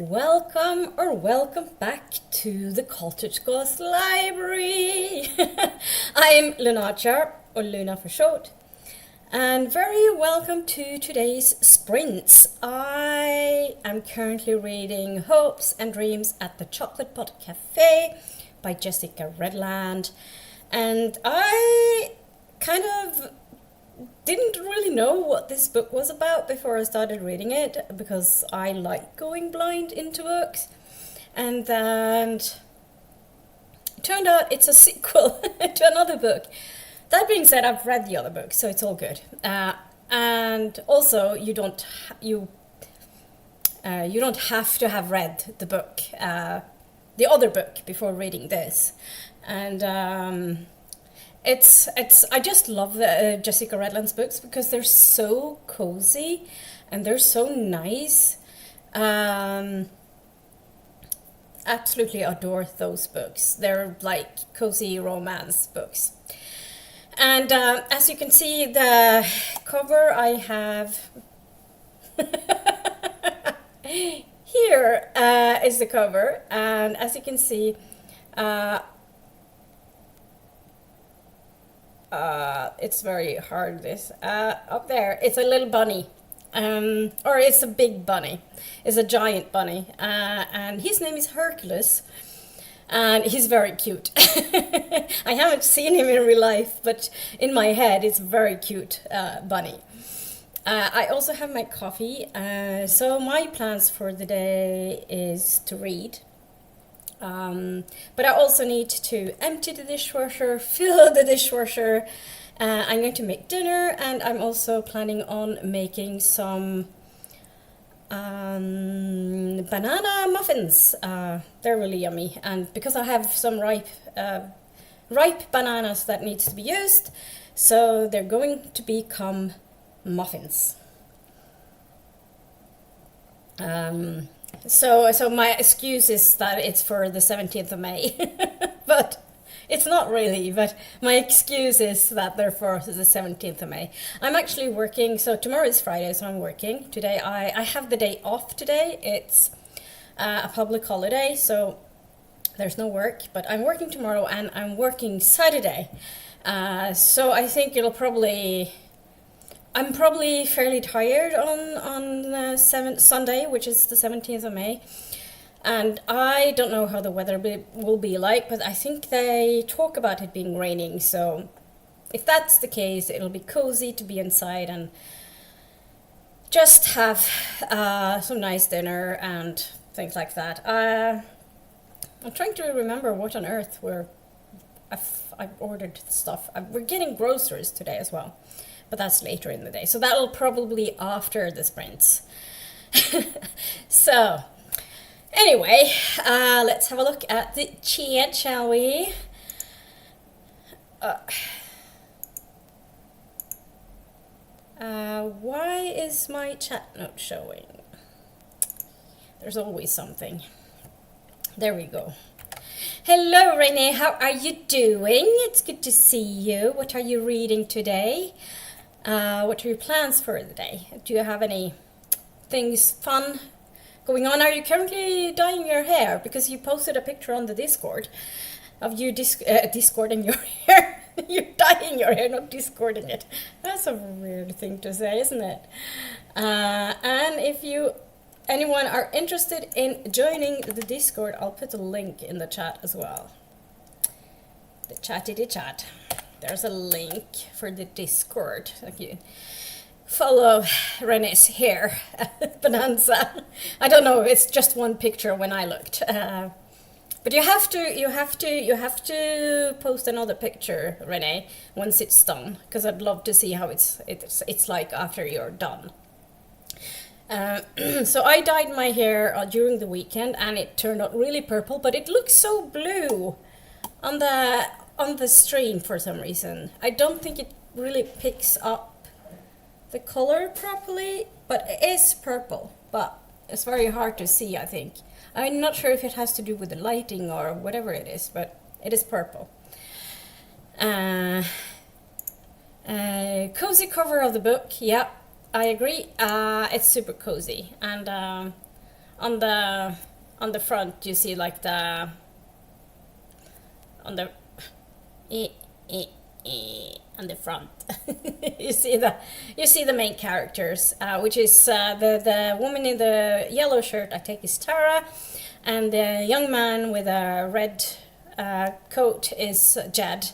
Welcome back to the Cottagegoth library. I'm Lunacia, or Luna for short, and very welcome to today's sprints. I am currently reading Hopes and Dreams at the Chocolate Pot Cafe by Jessica Redland, and I kind of didn't really know what this book was about before I started reading it, because I like going blind into books, and then it turned out it's a sequel to another book. That being said, I've read the other book, so it's all good. And also, you don't have to have read the book, the other book, before reading this, and. I just love Jessica Redland's books because they're so cozy and they're so nice. Absolutely adore those books. They're like cozy romance books. And as you can see, the cover I have here is the cover, and as you can see, it's very hard, this. Up there, it's a little bunny. Or it's a big bunny. It's a giant bunny. And his name is Hercules. And he's very cute. I haven't seen him in real life, but in my head, it's a very cute bunny. I also have my coffee. So my plans for the day is to read. But I also need to empty the dishwasher, fill the dishwasher. I'm going to make dinner, and I'm also planning on making some banana muffins. They're really yummy, and because I have some ripe bananas that needs to be used, so they're going to become muffins. So my excuse is that it's for the 17th of May, but it's not really, but my excuse is that they're for the 17th of May. I'm actually working, so tomorrow is Friday, so I'm working. Today I have the day off today. It's a public holiday, so there's no work, but I'm working tomorrow and I'm working Saturday. So I think I'm probably fairly tired on Sunday, which is the 17th of May. And I don't know how the weather will be like, but I think they talk about it being raining. So if that's the case, it'll be cozy to be inside and just have some nice dinner and things like that. I'm trying to remember what on earth I've ordered stuff. We're getting groceries today as well. But that's later in the day. So that'll probably after the sprints. So, anyway, let's have a look at the chat, shall we? Why is my chat not showing? There's always something. There we go. Hello, Renee. How are you doing? It's good to see you. What are you reading today? What are your plans for the day? Do you have any things fun going on? Are you currently dyeing your hair? Because you posted a picture on the Discord of you discording your hair. You're dyeing your hair, not discording it. That's a weird thing to say, isn't it? And if anyone are interested in joining the Discord, I'll put a link in the chat as well. The chat. There's a link for the Discord. Like you follow Renee's hair bonanza. I don't know. It's just one picture when I looked, but you have to post another picture, Renee, once it's done, because I'd love to see how it's like after you're done. So I dyed my hair during the weekend, and it turned out really purple, but it looks so blue on the stream for some reason. I don't think it really picks up the color properly, but it is purple, but it's very hard to see, I think. I'm not sure if it has to do with the lighting or whatever it is, but it is purple. Cozy cover of the book, yeah, I agree. It's super cozy, and on the front you see like the on the on the front you see the main characters, which is the woman in the yellow shirt, I take is Tara, and the young man with a red coat is Jed.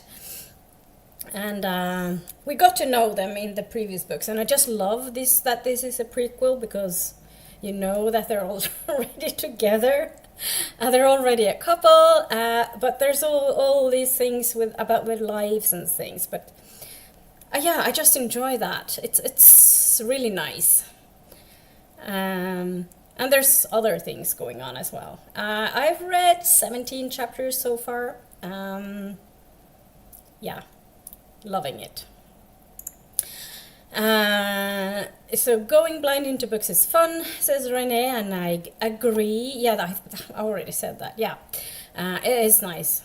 And we got to know them in the previous books, and I just love that this is a prequel, because you know that they're already together. They're already a couple, but there's all these things about their lives and things. But yeah, I just enjoy that. It's really nice. And there's other things going on as well. I've read 17 chapters so far. Yeah, loving it. So going blind into books is fun, says Renee, and I agree. Yeah, I already said that. Yeah, it is nice.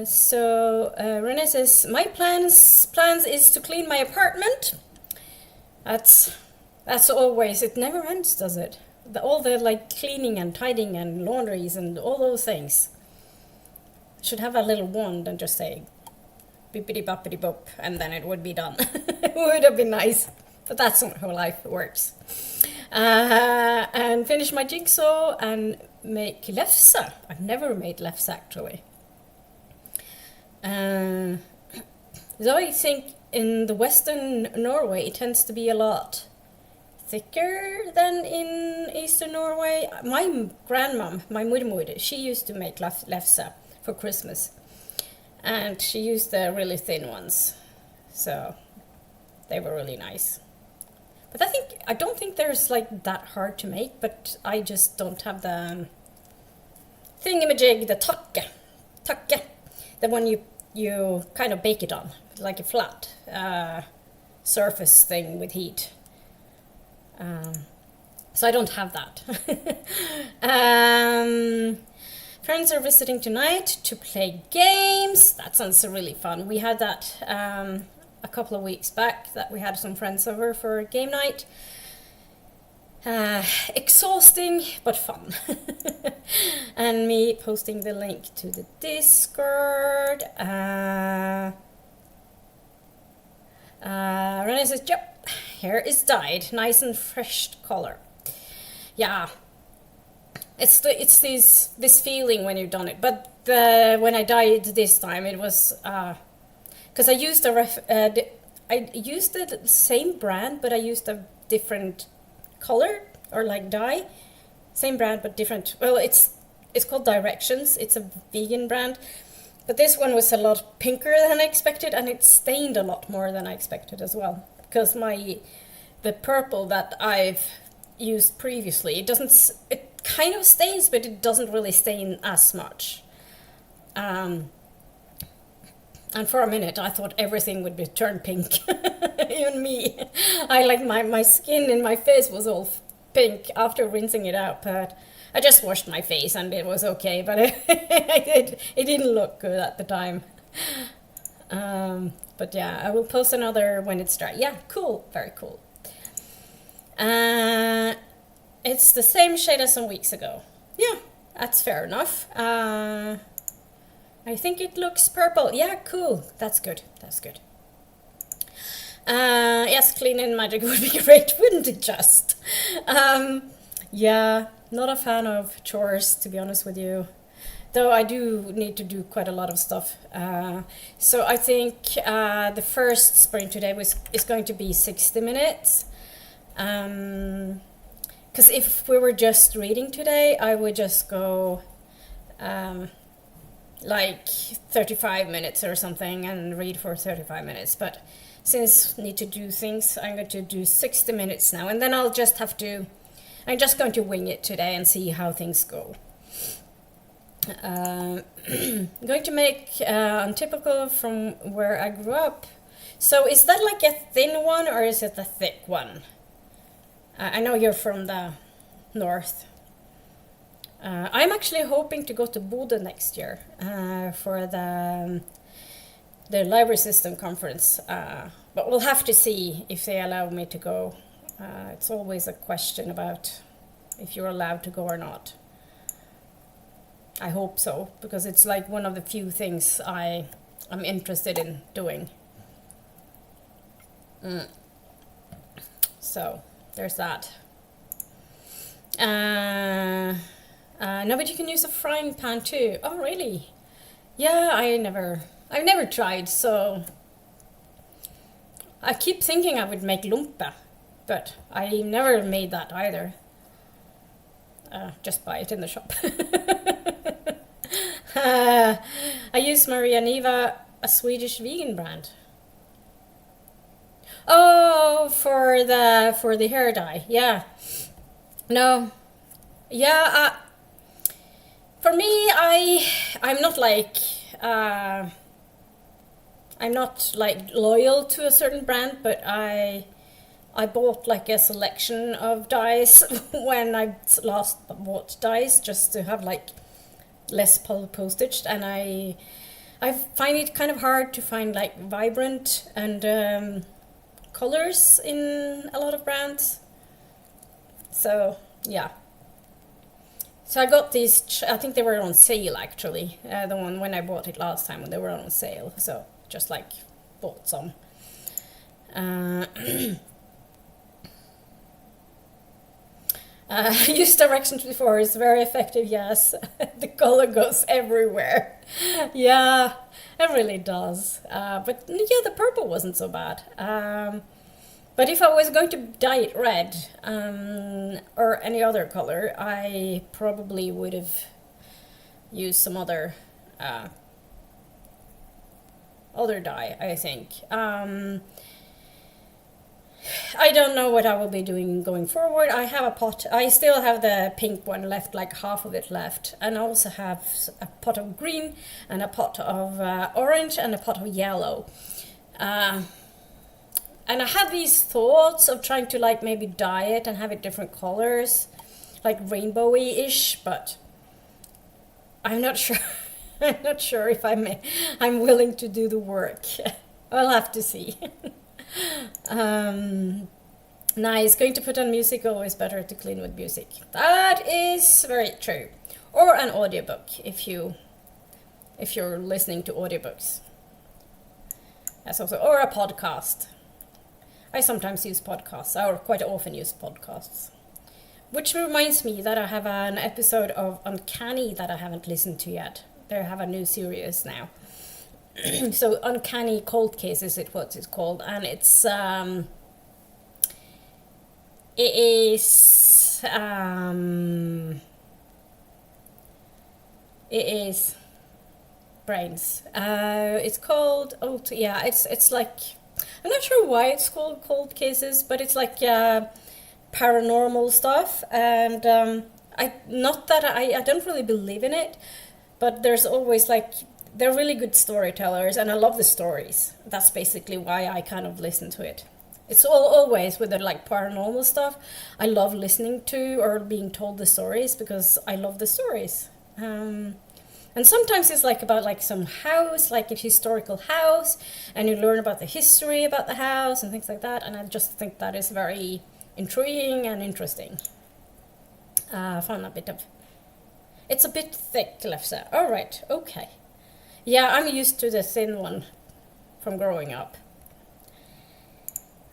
So Renee says, my plans is to clean my apartment. That's always, it never ends, does it? All the like cleaning and tidying and laundries and all those things. Should have a little wand and just say bippity boppity bop, and then it would be done. It would have been nice, but that's not how life works. And finish my jigsaw and make lefse. I've never made lefse actually. So I think in the western Norway it tends to be a lot thicker than in eastern Norway. My grandmom, my mormor, she used to make lefse for Christmas. And she used the really thin ones, so they were really nice. But I don't think there's like that hard to make, but I just don't have the thingamajig, the takke, the one you kind of bake it on, like a flat surface thing with heat. So I don't have that. Friends are visiting tonight to play games. That sounds really fun. We had that a couple of weeks back, that we had some friends over for a game night. Exhausting, but fun. And me posting the link to the Discord. Renee says, yep, hair is dyed. Nice and fresh color. Yeah. It's this feeling when you've done it, but when I dyed this time, it was because I used I used the same brand, but I used a different color or like dye, same brand but different. Well, it's called Directions. It's a vegan brand, but this one was a lot pinker than I expected, and it stained a lot more than I expected as well. Because the purple that I've used previously, it kind of stains, but it doesn't really stain as much. And for a minute I thought everything would be turned pink. Even me. I like my skin and my face was all pink after rinsing it out, but I just washed my face and it was okay, but it didn't look good at the time. But yeah, I will post another when it's dry. Yeah, cool, very cool. It's the same shade as some weeks ago. Yeah, that's fair enough. I think it looks purple. Yeah, cool. That's good. That's good. Yes, cleaning magic would be great, wouldn't it just? Yeah, not a fan of chores, to be honest with you. Though I do need to do quite a lot of stuff. So I think the first sprint today is going to be 60 minutes. Because if we were just reading today, I would just go like 35 minutes or something and read for 35 minutes. But since I need to do things, I'm going to do 60 minutes now. And then I'm just going to wing it today and see how things go. I'm going to make untypical from where I grew up. So is that like a thin one or is it a thick one? I know you're from the north. I'm actually hoping to go to Bodø next year for the library system conference. But we'll have to see if they allow me to go. It's always a question about if you're allowed to go or not. I hope so, because it's like one of the few things I'm interested in doing. So there's that. No, but you can use a frying pan too. Oh, really? Yeah, I've never tried, so I keep thinking I would make lumpe, but I never made that either. Just buy it in the shop. I use Maria Niva, a Swedish vegan brand. Oh, for the hair dye, yeah. No, yeah. For me, I'm not like loyal to a certain brand, but I bought like a selection of dyes when I last bought dyes, just to have like less postage, and I find it kind of hard to find like vibrant and colors in a lot of brands. So yeah. So I got these, I think they were on sale actually, the one when I bought it last time when they were on sale, so just like bought some. Use directions before, it's very effective, yes. The color goes everywhere. Yeah, it really does. But yeah, the purple wasn't so bad. But if I was going to dye it red, or any other color, I probably would have used some other dye, I think. I don't know what I will be doing going forward. I have a pot. I still have the pink one left, like half of it left. And I also have a pot of green and a pot of orange and a pot of yellow. And I had these thoughts of trying to like maybe dye it and have it different colors, like rainbowy-ish, but I'm not sure. I'm not sure if I'm willing to do the work. I'll have to see. Nice. Going to put on music, always better to clean with music. That is very true. Or an audiobook if you're listening to audiobooks. That's also, or a podcast. I sometimes use podcasts, or quite often use podcasts. Which reminds me that I have an episode of Uncanny that I haven't listened to yet. They have a new series now. So Uncanny Cold Cases, what it's called, and it is brains. It's called it's like, I'm not sure why it's called Cold Cases, but it's like paranormal stuff, and I don't really believe in it, but there's always like, they're really good storytellers, and I love the stories. That's basically why I kind of listen to it. It's always with the like paranormal stuff. I love listening to or being told the stories because I love the stories. And sometimes it's like about like some house, like a historical house, and you learn about the history about the house and things like that. And I just think that is very intriguing and interesting. Found a bit of, it's a bit thick, Lefse. All right, okay. Yeah, I'm used to the thin one from growing up.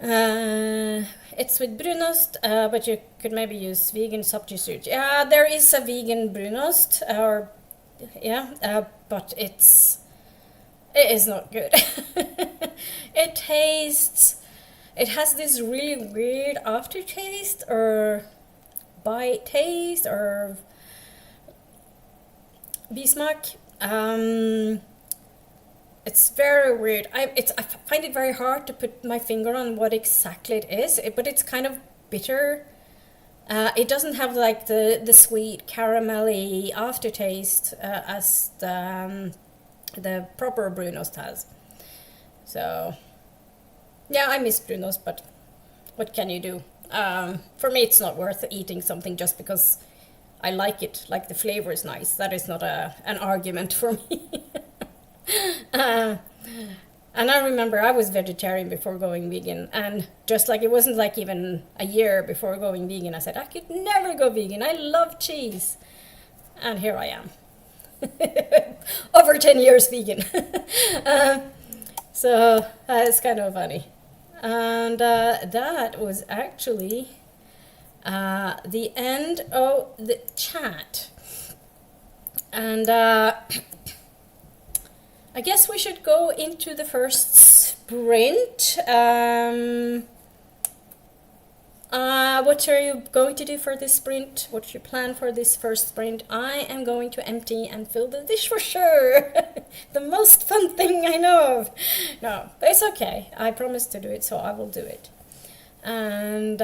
It's with brunost, but you could maybe use vegan substitute. Yeah, there is a vegan brunost, but it is not good. It has this really weird aftertaste or bite taste or bismak. It's very weird. I find it very hard to put my finger on what exactly it is, but it's kind of bitter. It doesn't have like the sweet caramelly aftertaste as the proper brunost has. So yeah, I miss brunost, but what can you do? For me, it's not worth eating something just because I like it, like the flavor is nice. That is not an argument for me. And I remember I was vegetarian before going vegan, and just like it wasn't like even a year before going vegan, I said I could never go vegan. I love cheese, and here I am, over 10 years vegan. uh, so it's kind of funny, and that was actually the end of the chat, and I guess we should go into the first sprint. What are you going to do for this sprint? What's your plan for this first sprint? I am going to empty and fill the dishwasher. The most fun thing I know of. No, but it's okay. I promised to do it, so I will do it. And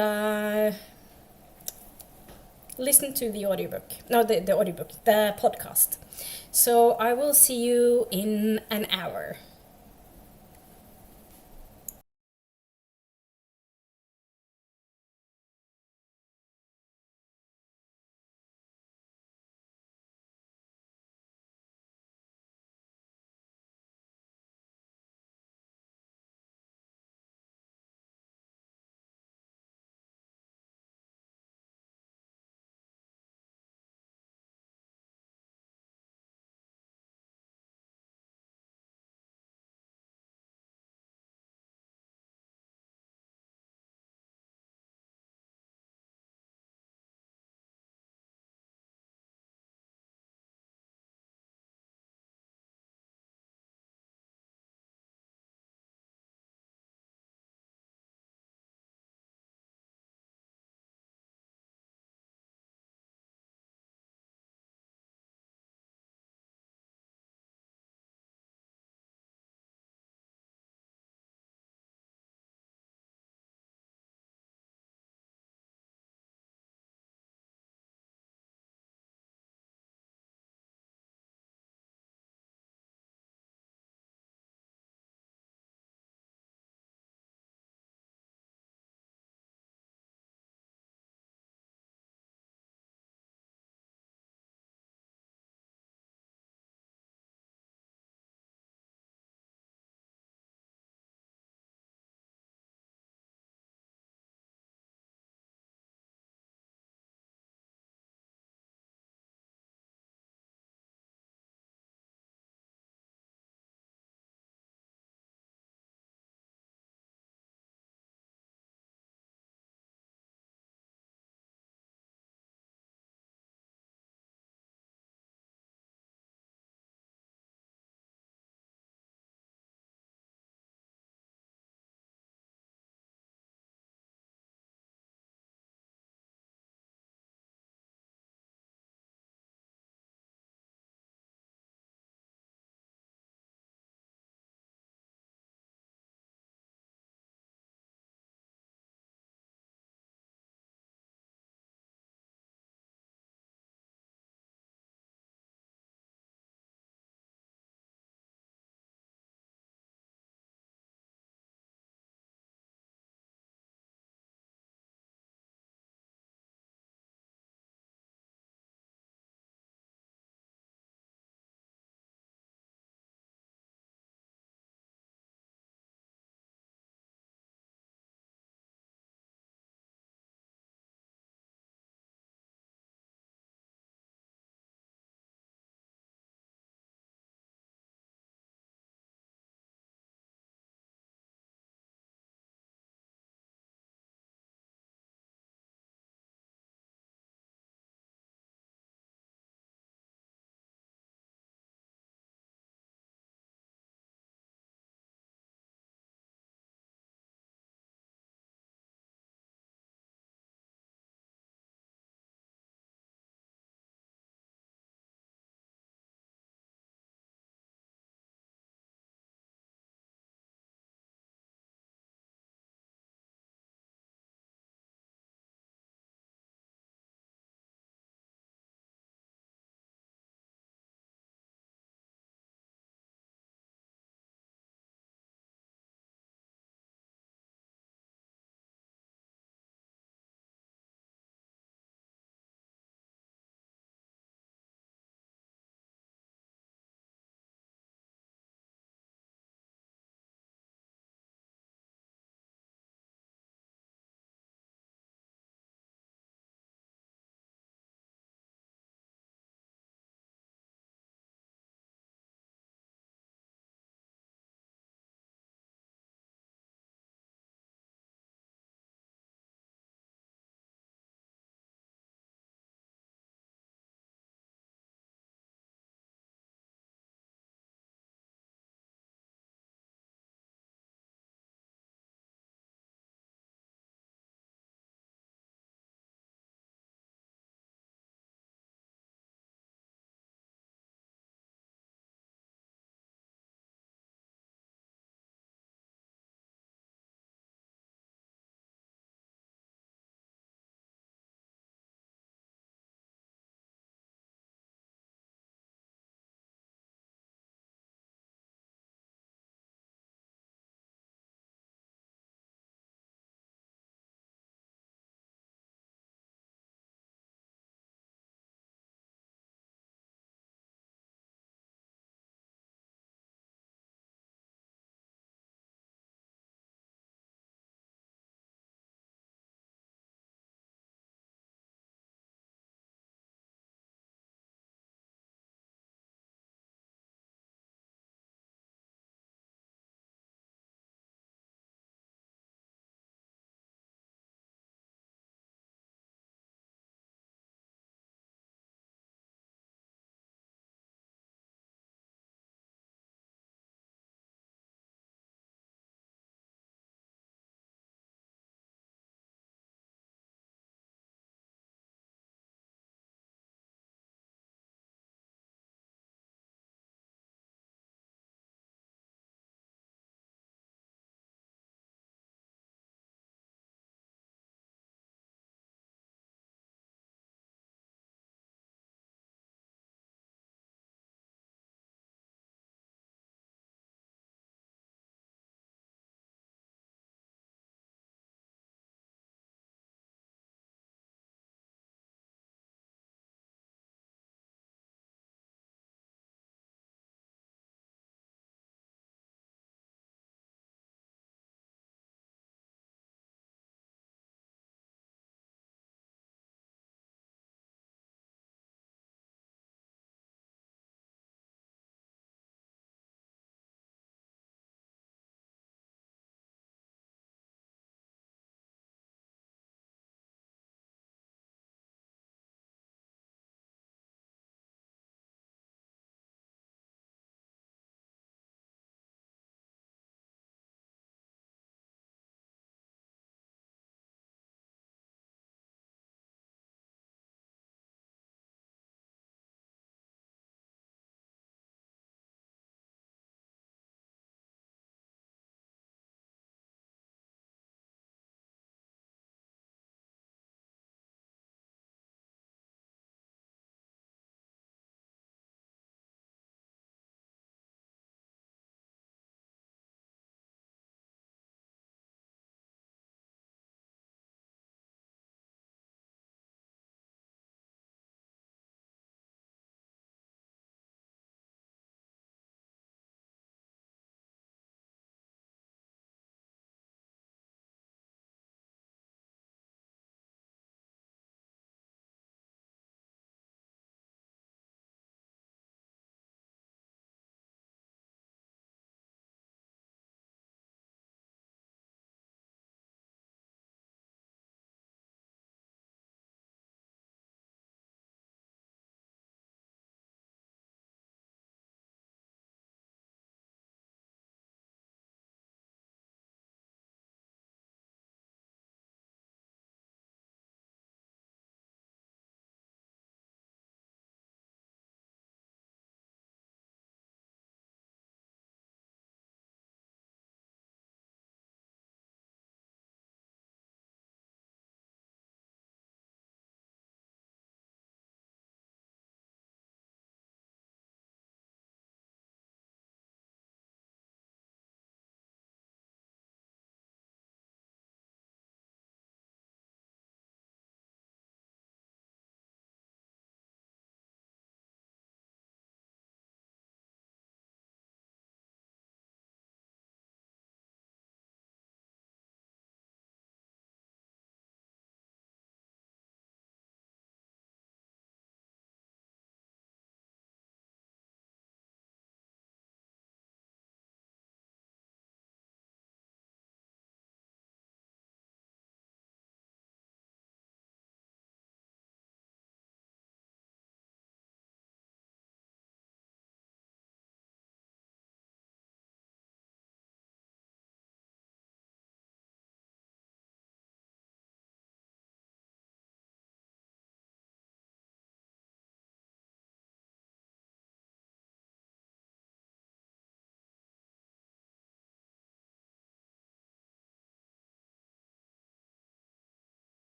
listen to the audiobook. No, the audiobook, the podcast. So I will see you in an hour.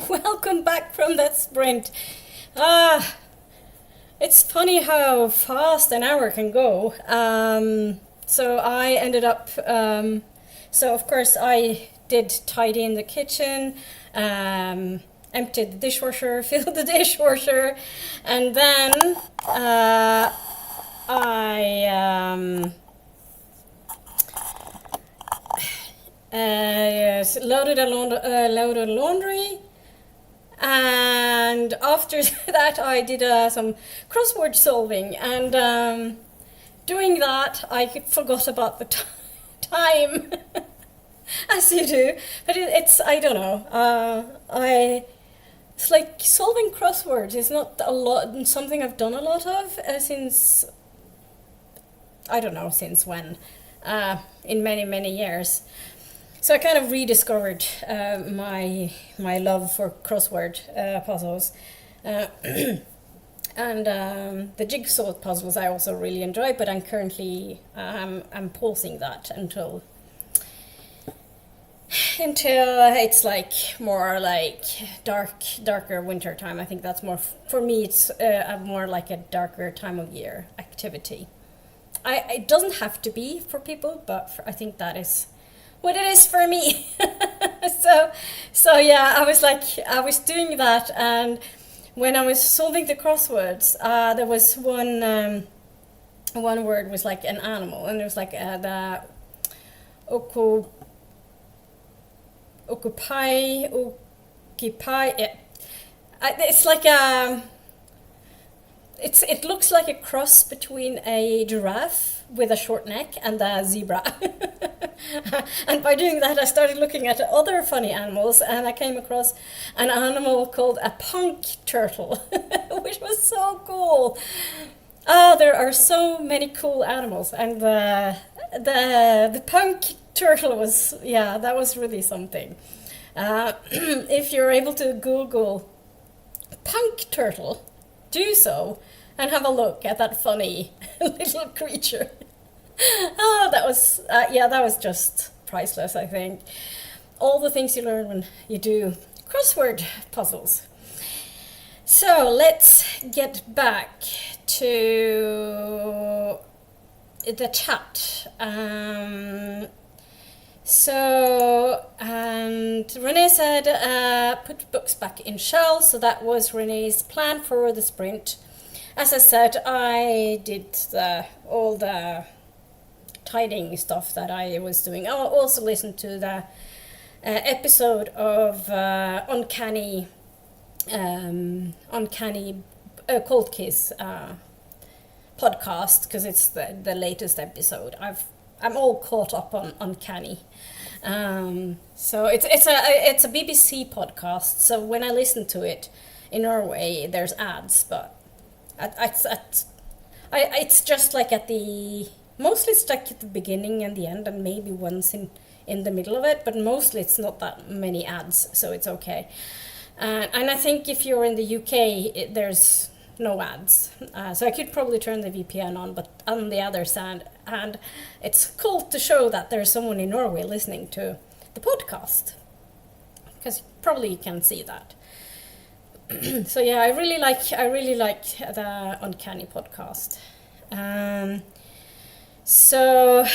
Welcome back from that sprint. Ah, it's funny how fast an hour can go. So I ended up, so of course I did tidy in the kitchen, emptied the dishwasher, filled the dishwasher, and then I loaded laundry, and after that I did some crossword solving, and doing that I forgot about the time, as you do. But it's I don't know. It's like solving crosswords is not something I've done a lot of since I don't know since when, in many years. So I kind of rediscovered my love for crossword puzzles, and the jigsaw puzzles I also really enjoy. But I'm currently I'm pausing that until it's like more like darker winter time. I think that's more for me. It's more like a darker time of year activity. It doesn't have to be for people, but I think that is what it is for me. so yeah, I was doing that, and when I was solving the crosswords, there was one word was like an animal, and it was like the occupy. It's like it looks like a cross between a giraffe with a short neck and a zebra. And by doing that, I started looking at other funny animals, and I came across an animal called a punk turtle, which was so cool. There are so many cool animals, and the punk turtle was, yeah, that was really something. If you're able to Google punk turtle, do so and have a look at that funny little creature. Oh, that was just priceless, I think. All the things you learn when you do crossword puzzles. So let's get back to the chat. And Renee said, put books back in shelves. So that was Renee's plan for the sprint. As I said, I did all the tidying stuff that I was doing. I'll also listen to the episode of Uncanny Cold Kiss podcast, because it's the latest episode. I'm all caught up on Uncanny. So it's a BBC podcast. So when I listen to it in Norway, there's ads, but it's just like mostly it's like at the beginning and the end, and maybe once in the middle of it, but mostly it's not that many ads, so it's okay. And I think if you're in the UK, there's no ads, so I could probably turn the VPN on, but on the other side, and it's cool to show that there's someone in Norway listening to the podcast, because probably you can see that. So yeah, I really like the Uncanny podcast. So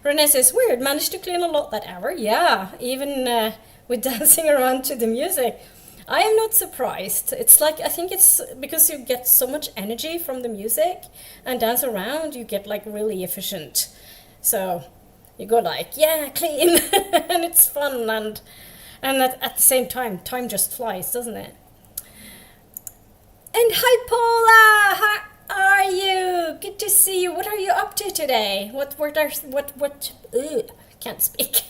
Renee says, weird, managed to clean a lot that hour. Yeah, even with dancing around to the music. I am not surprised. It's like, I think it's because you get so much energy from the music and dance around, you get like really efficient. So you go like, yeah, clean, and it's fun, and at the same time just flies, doesn't it? And hi Paula, how are you? Good to see you. What are you up to today? Can't speak.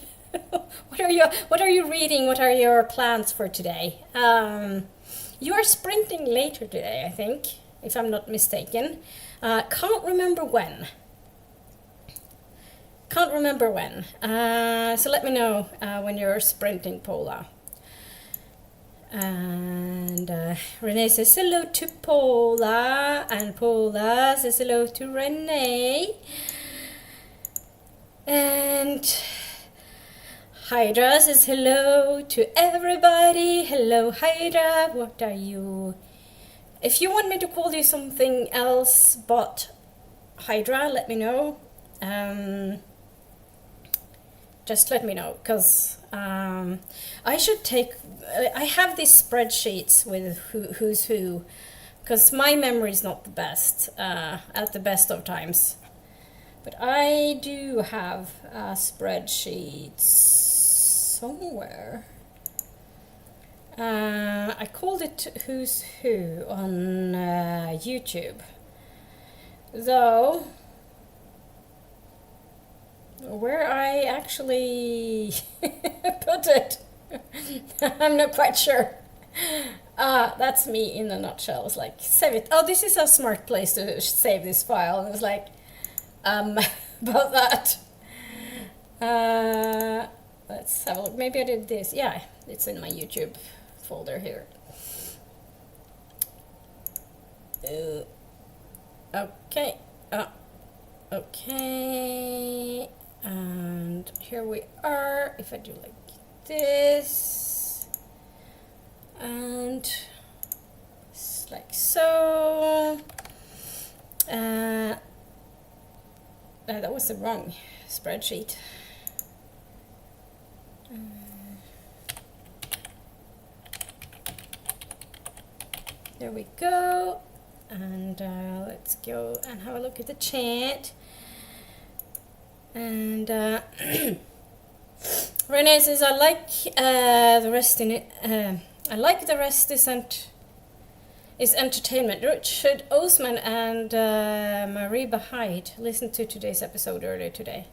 What are you reading? What are your plans for today? You are sprinting later today, I think, if I'm not mistaken. Can't remember when. So let me know when you're sprinting, Paula. And Renee says hello to Paula, and Paula says hello to Renee. And Hydra says hello to everybody. Hello, Hydra. What are you? If you want me to call you something else but Hydra, let me know. Just let me know, because I should take... I have these spreadsheets with who's who, because my memory is not the best at the best of times. But I do have spreadsheets somewhere. I called it Who's Who on YouTube. Though, where I actually put it, I'm not quite sure. That's me in a nutshell. It's like, save it. Oh, this is a smart place to save this file. And it's like, about that. Let's have a look. Maybe I did this. Yeah, it's in my YouTube folder here. Okay. Okay. And here we are. If I do like this. And it's like so. That was the wrong spreadsheet. There we go. And let's go and have a look at the chat. And Renee says, I like the rest in it. I like the rest is entertainment. Richard Osman and Mariba Hyde listened to today's episode earlier today.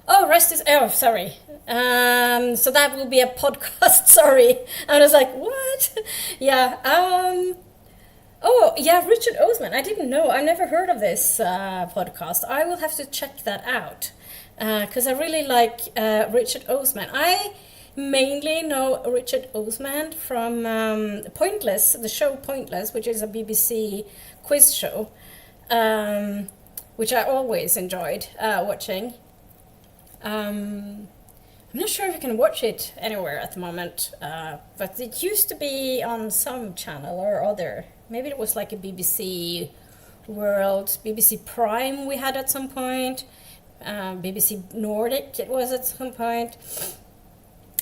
Oh, rest is... Oh, sorry. So that will be a podcast. Sorry. I was like, what? Yeah. Oh, yeah, Richard Osman. I didn't know. I never heard of this podcast. I will have to check that out. Because I really like Richard Osman. I mainly know Richard Osman from Pointless, the show Pointless, which is a BBC quiz show, which I always enjoyed watching. I'm not sure if you can watch it anywhere at the moment, but it used to be on some channel or other. Maybe it was like a BBC World, BBC Prime we had at some point, BBC Nordic it was at some point.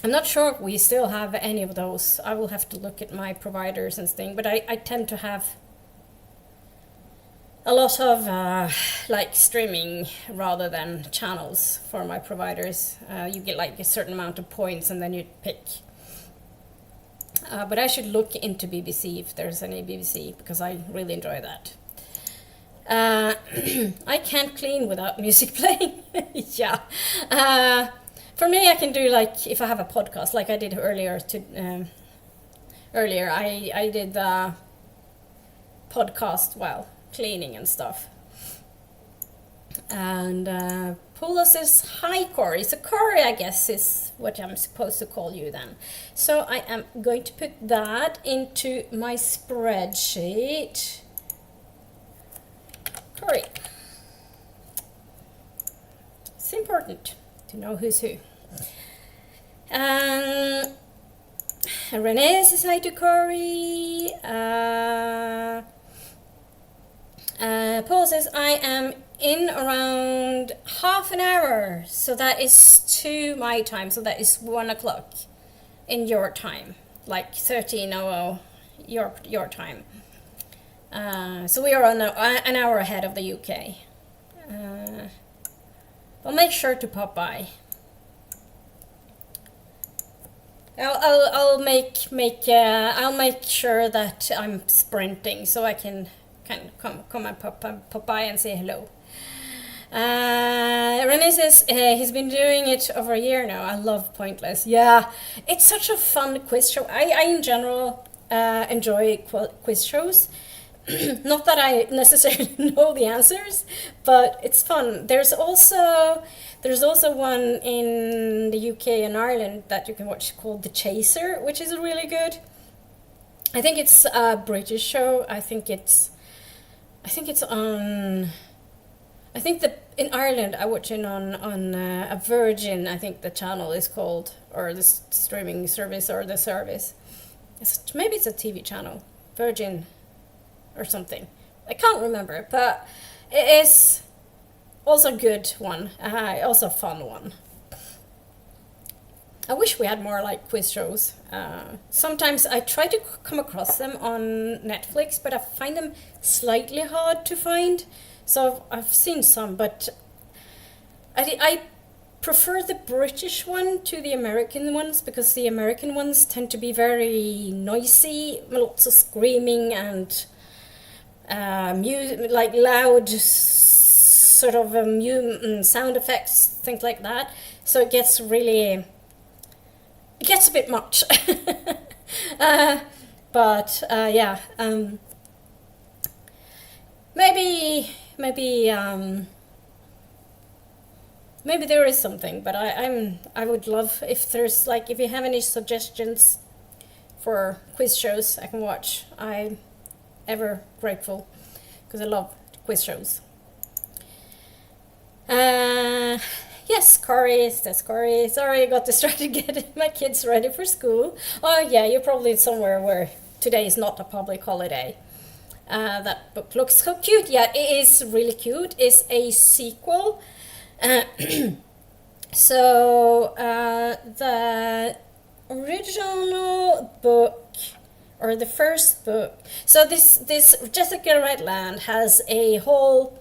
I'm not sure if we still have any of those. I will have to look at my providers and things, but I tend to have a lot of like streaming rather than channels for my providers. You get like a certain amount of points and then you pick. But I should look into BBC if there's any BBC, because I really enjoy that. I can't clean without music playing. Yeah. For me, I can do like, if I have a podcast, like I did earlier. Earlier, I did the podcast while cleaning and stuff. And Paula says, hi Corey. So Corey, I guess, is what I'm supposed to call you then. So I am going to put that into my spreadsheet. Corey. It's important to know who's who. Renee says hi to Corey. Paul says, I am in around half an hour. So that is 2 my time. So that is 1 o'clock in your time. Like 13:00 your time. So we are on an hour ahead of the UK. I'll make sure to pop by. I'll make sure that I'm sprinting so I can come and pop by and say hello. Renee says he's been doing it over a year now. I love Pointless. Yeah, it's such a fun quiz show. I in general enjoy quiz shows. Not that I necessarily know the answers, but it's fun. There's also one in the UK and Ireland that you can watch called The Chaser, which is really good. I think it's a British show. I think it's on I think that in Ireland I watch it on a Virgin, I think the channel is called, or the streaming service, or the service. Maybe it's a TV channel, Virgin or something. I can't remember, but it is also a good one, also a fun one. I wish we had more like quiz shows. Sometimes I try to come across them on Netflix, but I find them slightly hard to find. So I've seen some, but I prefer the British one to the American ones, because the American ones tend to be very noisy, lots of screaming and music, like loud sort of sound effects, things like that. So it gets a bit much. But yeah, maybe there is something, but I would love if there's like, if you have any suggestions for quiz shows I can watch. I'm ever grateful, because I love quiz shows. Yes, Corey, that's Corey. Sorry, I got distracted getting my kids ready for school. Oh yeah, you're probably somewhere where today is not a public holiday. That book looks so cute. Yeah, it is really cute. It's a sequel. So the original book, or the first book. So this Jessica Redland has a whole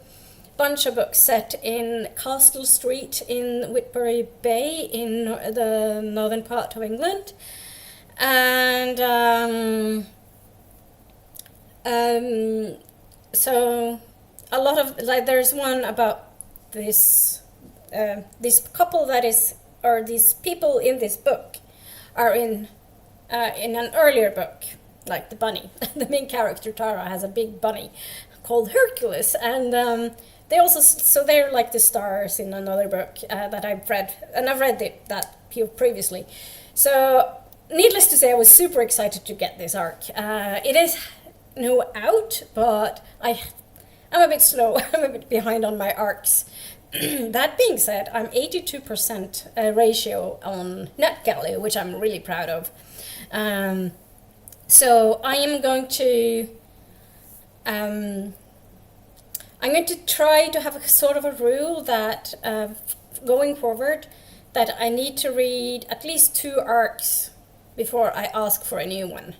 bunch of books set in Castle Street in Whitbury Bay in the northern part of England, and so a lot of, like, there's one about this couple that is, or these people in this book are in an earlier book, like the bunny. The main character Tara has a big bunny called Hercules, and they also, so they're like the stars in another book that I've read, and I've read that previously. So needless to say, I was super excited to get this arc. It is now out, but I'm a bit slow. I'm a bit behind on my arcs. That being said, I'm 82% ratio on NetGalley, which I'm really proud of. So I am going to try to have a sort of a rule that going forward, that I need to read at least 2 arcs before I ask for a new one.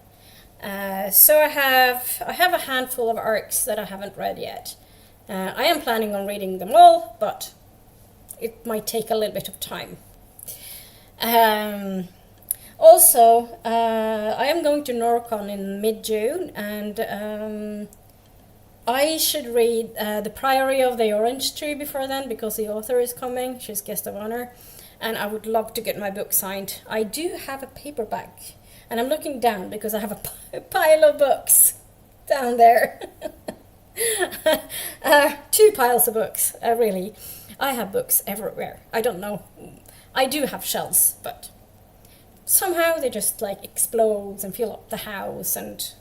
So I have a handful of arcs that I haven't read yet. I am planning on reading them all, but it might take a little bit of time. Also, I am going to Norcon in mid-June, and I should read The Priory of the Orange Tree before then, because the author is coming. She's guest of honor, and I would love to get my book signed. I do have a paperback, and I'm looking down because I have a pile of books down there. 2 piles of books, really. I have books everywhere. I don't know. I do have shelves, but somehow they just like explode and fill up the house. And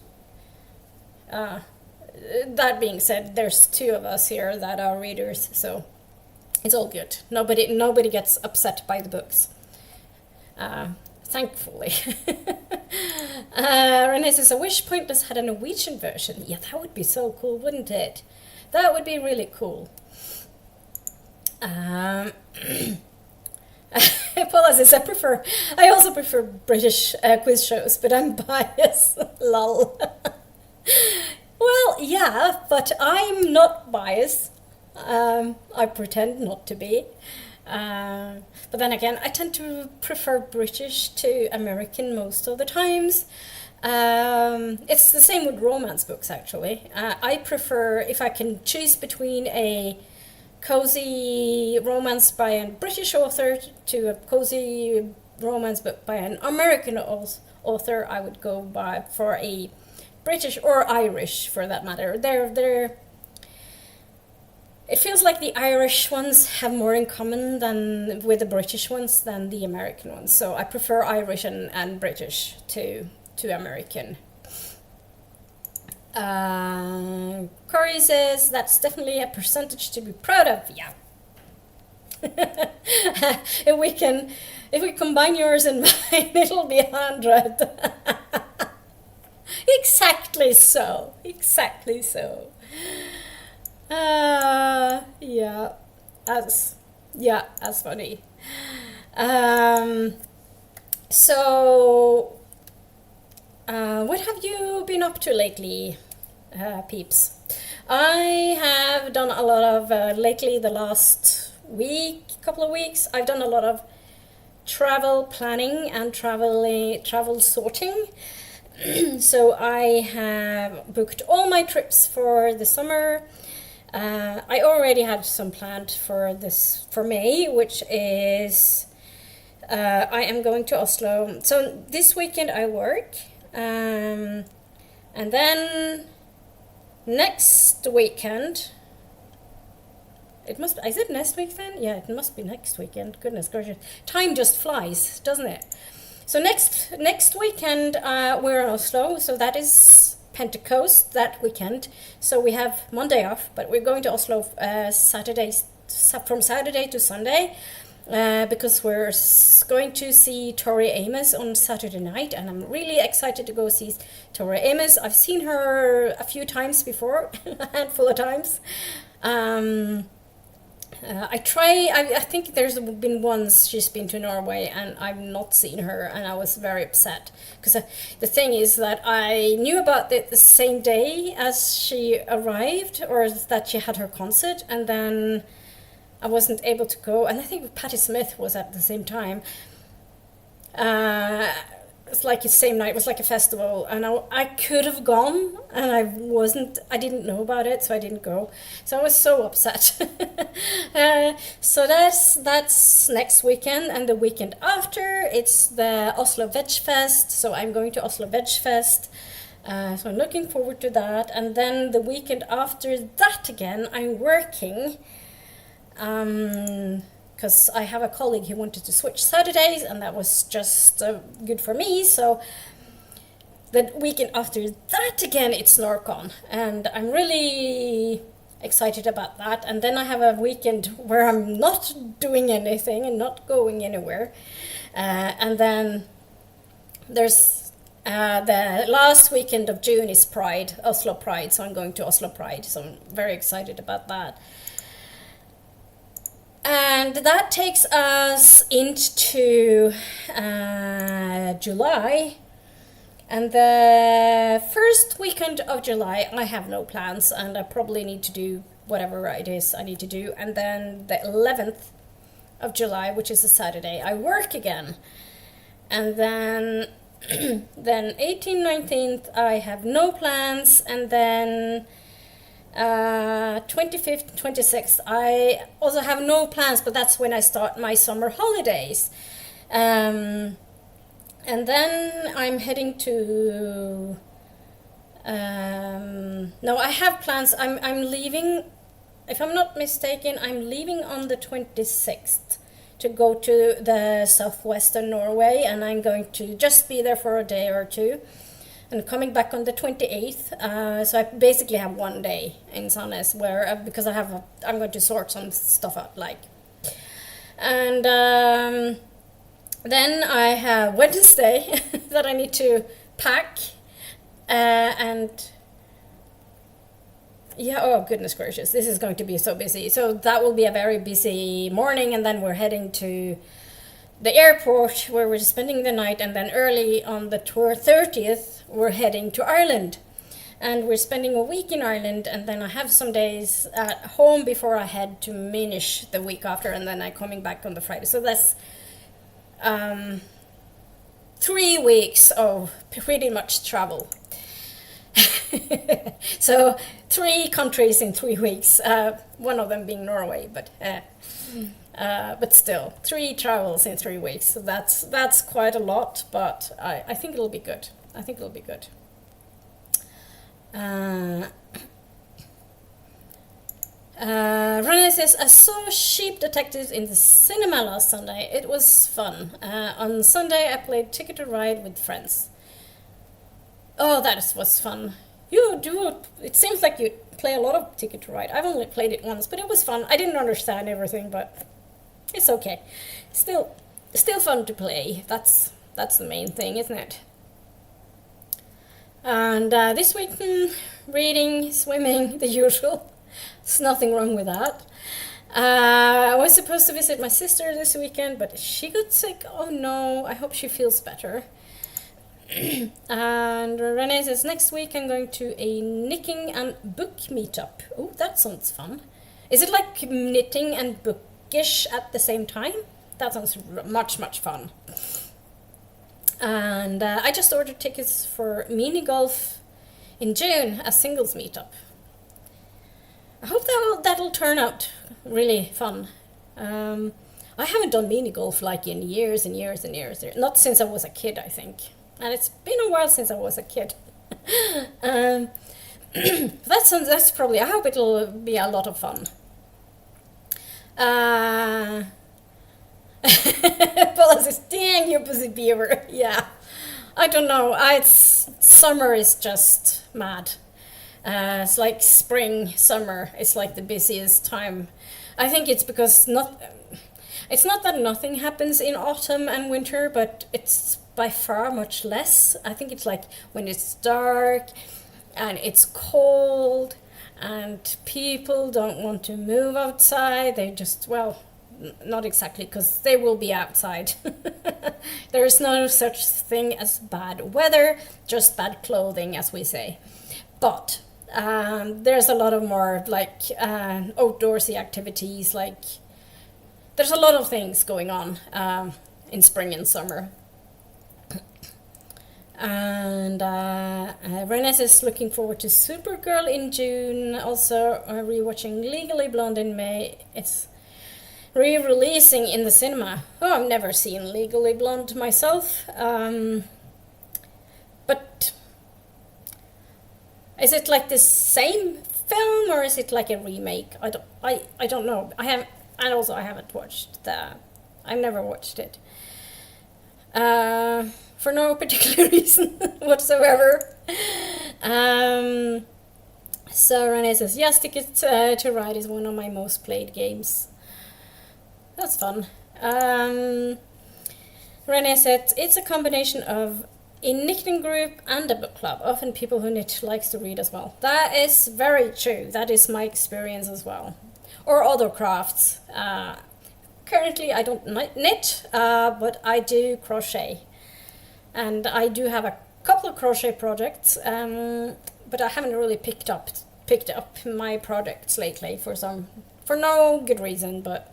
that being said, there's 2 of us here that are readers, so it's all good. Nobody gets upset by the books. Thankfully. Renee says, I wish Pointless had a Norwegian version. Yeah, that would be so cool, wouldn't it? That would be really cool. Paula says, I also prefer British quiz shows, but I'm biased. Lol. Well, yeah, but I'm not biased. I pretend not to be. But then again, I tend to prefer British to American most of the times. It's the same with romance books, actually. I prefer, if I can choose between a cozy romance by a British author to a cozy romance book by an American author, I would go for a British, or Irish for that matter. It feels like the Irish ones have more in common than with the British ones than the American ones. So I prefer Irish and British to American. Corey says that's definitely a percentage to be proud of. Yeah. If we combine yours and mine, it'll be 100. Exactly so. Exactly so. Yeah. That's funny. So, what have you been up to lately, peeps? I have done a lot of, lately, the last couple of weeks, I've done a lot of travel planning and travel sorting. So I have booked all my trips for the summer. I already had some planned for May, which is I am going to Oslo. So this weekend I work, and then next weekend. Is it next weekend? Yeah, it must be next weekend. Goodness gracious, time just flies, doesn't it? So next weekend we're in Oslo, so that is Pentecost that weekend. So we have Monday off, but we're going to Oslo from Saturday to Sunday, because we're going to see Tori Amos on Saturday night, and I'm really excited to go see Tori Amos. I've seen her a few times before, a handful of times. I think there's been once she's been to Norway and I've not seen her, and I was very upset because the thing is that I knew about it the same day as she arrived, or that she had her concert, and then I wasn't able to go, and I think Patti Smith was at the same time. It's like the same night, it was like a festival, and I could have gone, and I didn't know about it, so I didn't go. So I was so upset. So that's next weekend, and the weekend after, it's the Oslo Veg Fest, so I'm going to Oslo Veg Fest. So I'm looking forward to that, and then the weekend after that again, I'm working. Because I have a colleague who wanted to switch Saturdays, and that was just good for me. So the weekend after that again, it's Norcon, and I'm really excited about that. And then I have a weekend where I'm not doing anything and not going anywhere. And then there's the last weekend of June is Pride, Oslo Pride. So I'm going to Oslo Pride. So I'm very excited about that. And that takes us into July. And the first weekend of July, I have no plans, and I probably need to do whatever it is I need to do. And then the 11th of July, which is a Saturday, I work again. And then 18th, 19th, I have no plans. And then 25th, 26th, I also have no plans, but that's when I start my summer holidays. And then I'm heading to no, I have plans. I'm leaving, if I'm not mistaken, I'm leaving on the 26th to go to the southwestern Norway, and I'm going to just be there for a day or two, and coming back on the 28th. So I basically have one day in Sandnes, where because I'm going to sort some stuff out, and then I have Wednesday that I need to pack, and yeah, oh goodness gracious, this is going to be so busy. So that will be a very busy morning, and then we're heading to the airport where we're spending the night, and then early on the 30th we're heading to Ireland, and we're spending a week in Ireland, and then I have some days at home before I head to Minish the week after, and then I'm coming back on the Friday. So that's 3 weeks of pretty much travel. So 3 countries in 3 weeks, one of them being Norway, but still 3 travels in 3 weeks. So that's quite a lot, but I think it'll be good. I think it'll be good. René says, I saw Sheep Detectives in the cinema last Sunday. It was fun. On Sunday I played Ticket to Ride with friends. Oh, that was fun. You do. It seems like you play a lot of Ticket to Ride. I've only played it once, but it was fun. I didn't understand everything, but it's okay. Still fun to play. That's the main thing, isn't it? And this week, reading, swimming, the usual. There's nothing wrong with that. I was supposed to visit my sister this weekend, but she got sick. Oh no, I hope she feels better. And Renee says, next week I'm going to a knitting and book meetup. Oh, that sounds fun. Is it like knitting and bookish at the same time? That sounds much fun. And I just ordered tickets for mini golf in June, a singles meetup. I hope that'll turn out really fun. I haven't done mini golf like in years and years and years. Not since I was a kid, I think. And it's been a while since I was a kid. That's probably, I hope it'll be a lot of fun. Paula says, dang, you pussy beaver. Yeah, I don't know. Summer is just mad. It's like spring, summer. It's like the busiest time. I think it's because it's not that nothing happens in autumn and winter, but it's by far much less. I think it's like when it's dark and it's cold and people don't want to move outside. They just, well, not exactly, because they will be outside. There is no such thing as bad weather, just bad clothing, as we say. But there's a lot of more like outdoorsy activities. Like there's a lot of things going on in spring and summer. And Renee is looking forward to Supergirl in June. Also rewatching Legally Blonde in May. It's re-releasing in the cinema. Oh, I've never seen Legally Blonde myself. But is it like the same film or is it like a remake? I don't know. I haven't watched I've never watched it. For no particular reason whatsoever. So Renee says, yes, Ticket to Ride is one of my most played games. That's fun. Renee said, it's a combination of a knitting group and a book club. Often people who knit likes to read as well. That is very true. That is my experience as well. Or other crafts. Currently I don't knit, but I do crochet. And I do have a couple of crochet projects, but I haven't really picked up my projects lately for no good reason, but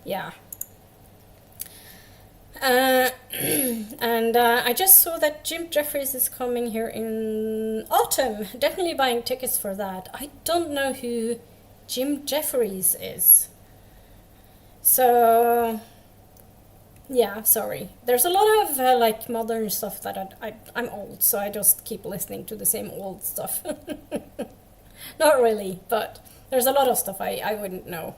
yeah. And I just saw that Jim Jeffries is coming here in autumn. Definitely buying tickets for that. I don't know who Jim Jeffries is. So yeah, sorry. There's a lot of like modern stuff that I'm old, so I just keep listening to the same old stuff. Not really, but there's a lot of stuff I wouldn't know.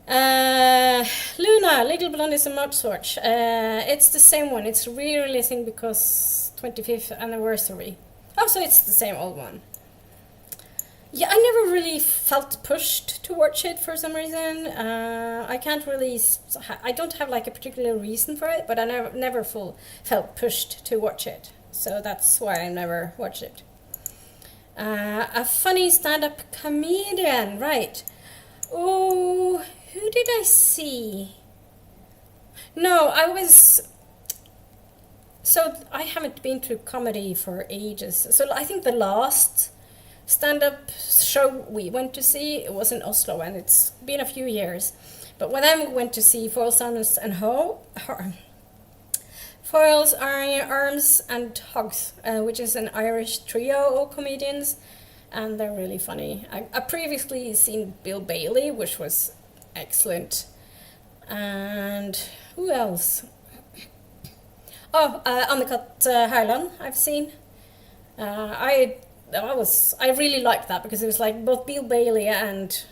Luna, Legal Blonde is a mod swatch. It's the same one. It's re-releasing because 25th anniversary. Oh, so it's the same old one. Yeah, I never really felt pushed to watch it for some reason. I can't really... I don't have like a particular reason for it, but I never felt pushed to watch it. So that's why I never watched it. A funny stand-up comedian, right. Oh, who did I see? No, So I haven't been to comedy for ages. So I think the last stand-up show we went to see, it was in Oslo, and it's been a few years. But when I went to see Foils, Arms and Arms and Hogs, which is an Irish trio of comedians, and they're really funny. I previously seen Bill Bailey, which was excellent. And who else? Oh, Anne-Kat Herland I've seen. I really liked that because it was like both Bill Bailey and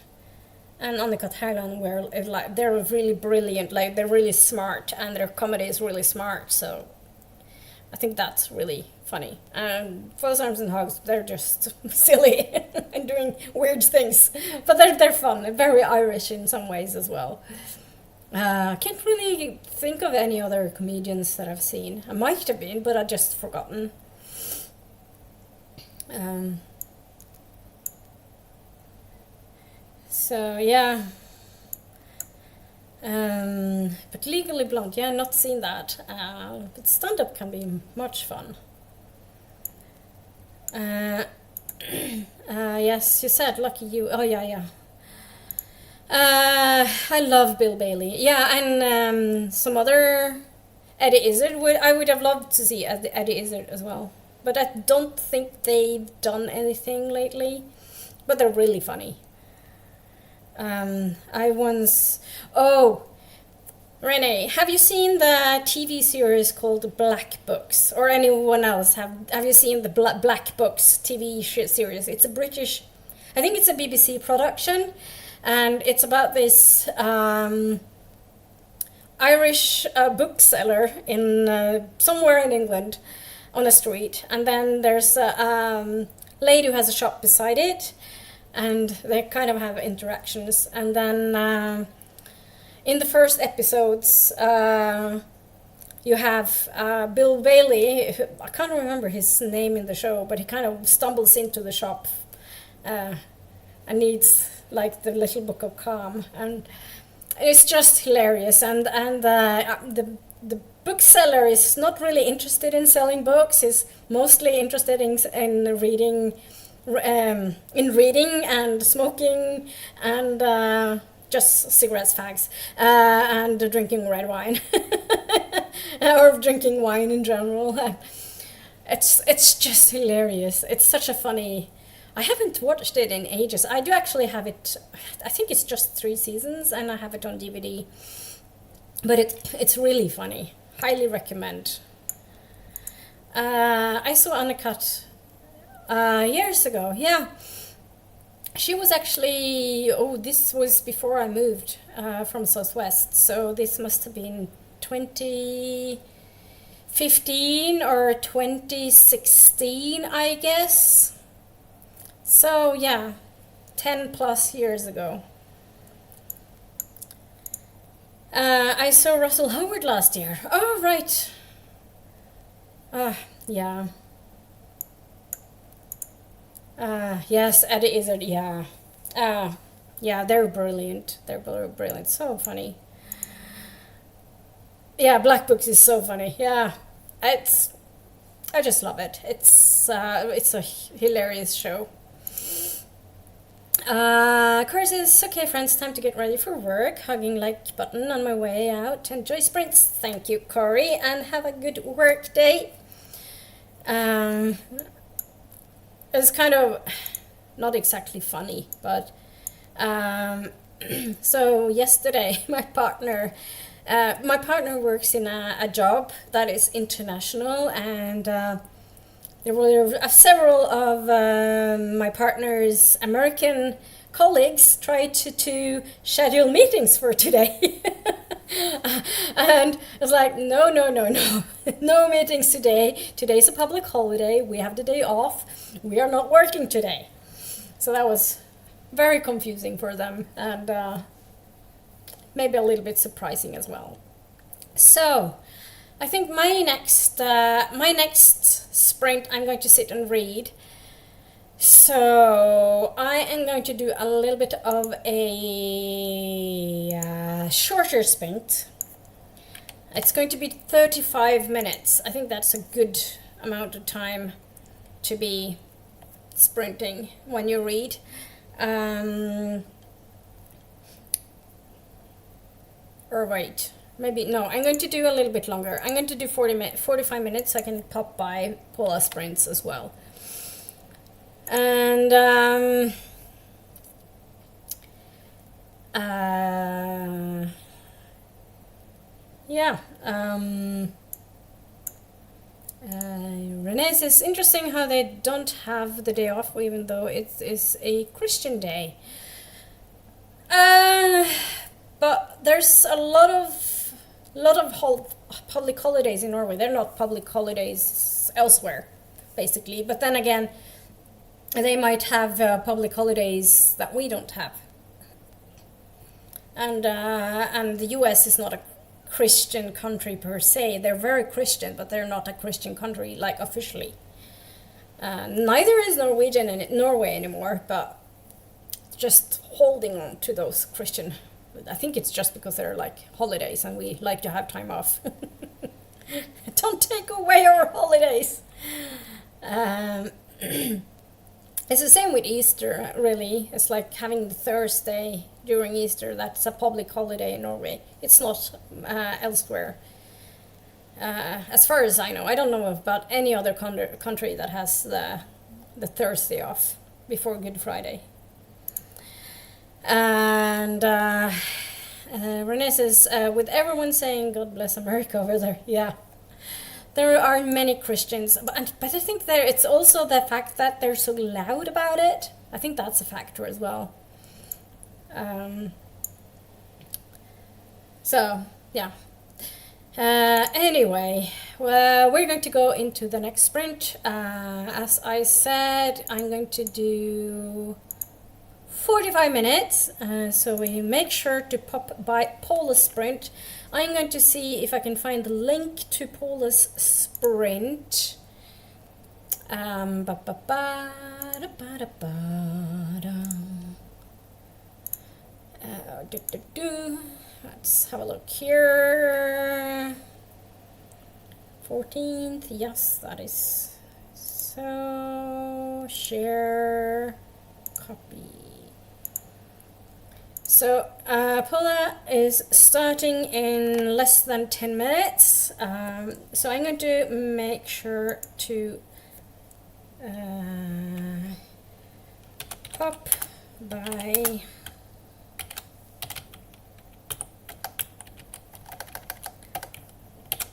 Anne-Kat Herland were like, they're really brilliant, like they're really smart and their comedy is really smart, so I think that's really funny. Fuzz Arms and Hogs, they're just silly and doing weird things, but they're fun, very Irish in some ways as well. I can't really think of any other comedians that I've seen. I might have been, but I've just forgotten. So yeah. But Legally Blonde, yeah, not seen that. But stand-up can be much fun. Yes, you said lucky you. Oh yeah. I love Bill Bailey. Yeah, and some other Eddie Izzard. I would have loved to see Eddie Izzard as well. But I don't think they've done anything lately. But they're really funny. Oh, Renee, have you seen the TV series called Black Books? Or anyone else? Have you seen the Black Books TV series? It's a British, I think it's a BBC production, and it's about this Irish bookseller in somewhere in England on a street, and then there's a lady who has a shop beside it, and they kind of have interactions. And then in the first episodes, you have Bill Bailey, I can't remember his name in the show, but he kind of stumbles into the shop and needs like the little book of calm, and it's just hilarious. And the bookseller is not really interested in selling books. He's mostly interested in reading and smoking and just cigarettes, fags, and drinking red wine or drinking wine in general. It's just hilarious. It's such a funny. I haven't watched it in ages. I do actually have it. I think it's just 3 seasons, and I have it on DVD. But it's really funny. Highly recommend. I saw Uncut years ago. Yeah. She was actually, this was before I moved from Southwest, so this must have been 2015 or 2016, I guess. So yeah, 10 plus years ago. I saw Russell Howard last year. Oh, right. Yeah. Yes, Eddie Izzard, yeah. Yeah, they're brilliant. They're brilliant. So funny. Yeah, Black Books is so funny. Yeah. I just love it. It's a hilarious show. Course is okay, friends, time to get ready for work. Hugging like button on my way out. Enjoy sprints. Thank you, Corey, and have a good work day. It's kind of not exactly funny, but so yesterday my partner works in a job that is international, and there were several of my partner's American colleagues tried to schedule meetings for today. And I was like, no, no meetings today. Today's a public holiday. We have the day off. We are not working today. So that was very confusing for them, and maybe a little bit surprising as well. So I think my next sprint, I'm going to sit and read. So I am going to do a little bit of a shorter sprint. It's going to be 35 minutes. I think that's a good amount of time to be sprinting when you read. Or wait, maybe, no, I'm going to do a little bit longer. I'm going to do 45 minutes, so I can pop by Paula sprints as well. And Renee says, interesting how they don't have the day off even though it is a Christian day. But there's a lot of A lot of public holidays in Norway. They're not public holidays elsewhere, basically. But then again, they might have public holidays that we don't have. And the U.S. is not a Christian country per se. They're very Christian, but they're not a Christian country, like officially. Neither is Norway anymore, but just holding on to those Christian. I think it's just because they're like holidays and we like to have time off. Don't take away our holidays. It's the same with Easter, really. It's like having the Thursday during Easter. That's a public holiday in Norway. It's not elsewhere. As far as I know, I don't know about any other country that has the Thursday off before Good Friday. And Renee says, with everyone saying God bless America over there, yeah. There are many Christians, but I think it's also the fact that they're so loud about it. I think that's a factor as well. So, yeah. Anyway, well, we're going to go into the next sprint. As I said, I'm going to do 45 minutes, so we make sure to pop by Paula's sprint. I'm going to see if I can find the link to Paula's sprint. Let's have a look here. 14th, yes, that is. So, share, copy. So Paula is starting in less than 10 minutes. So I'm going to make sure to pop by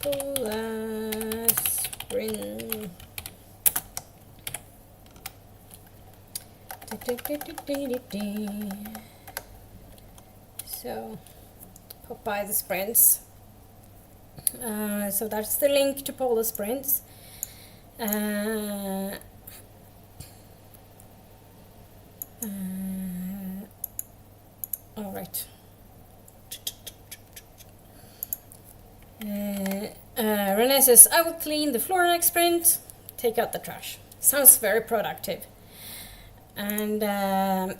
Paula Spring. So, pop by the sprints. So that's the link to Polo sprints. All right. Renee says, I will clean the floor next sprint, take out the trash. Sounds very productive. And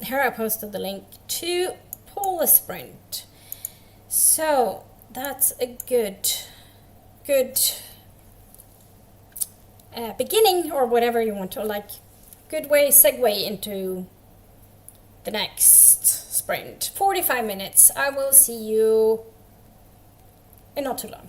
here I posted the link to Polo sprint. So that's a good beginning, or whatever you want to, like, good way segue into the next sprint. 45 minutes. I will see you in not too long.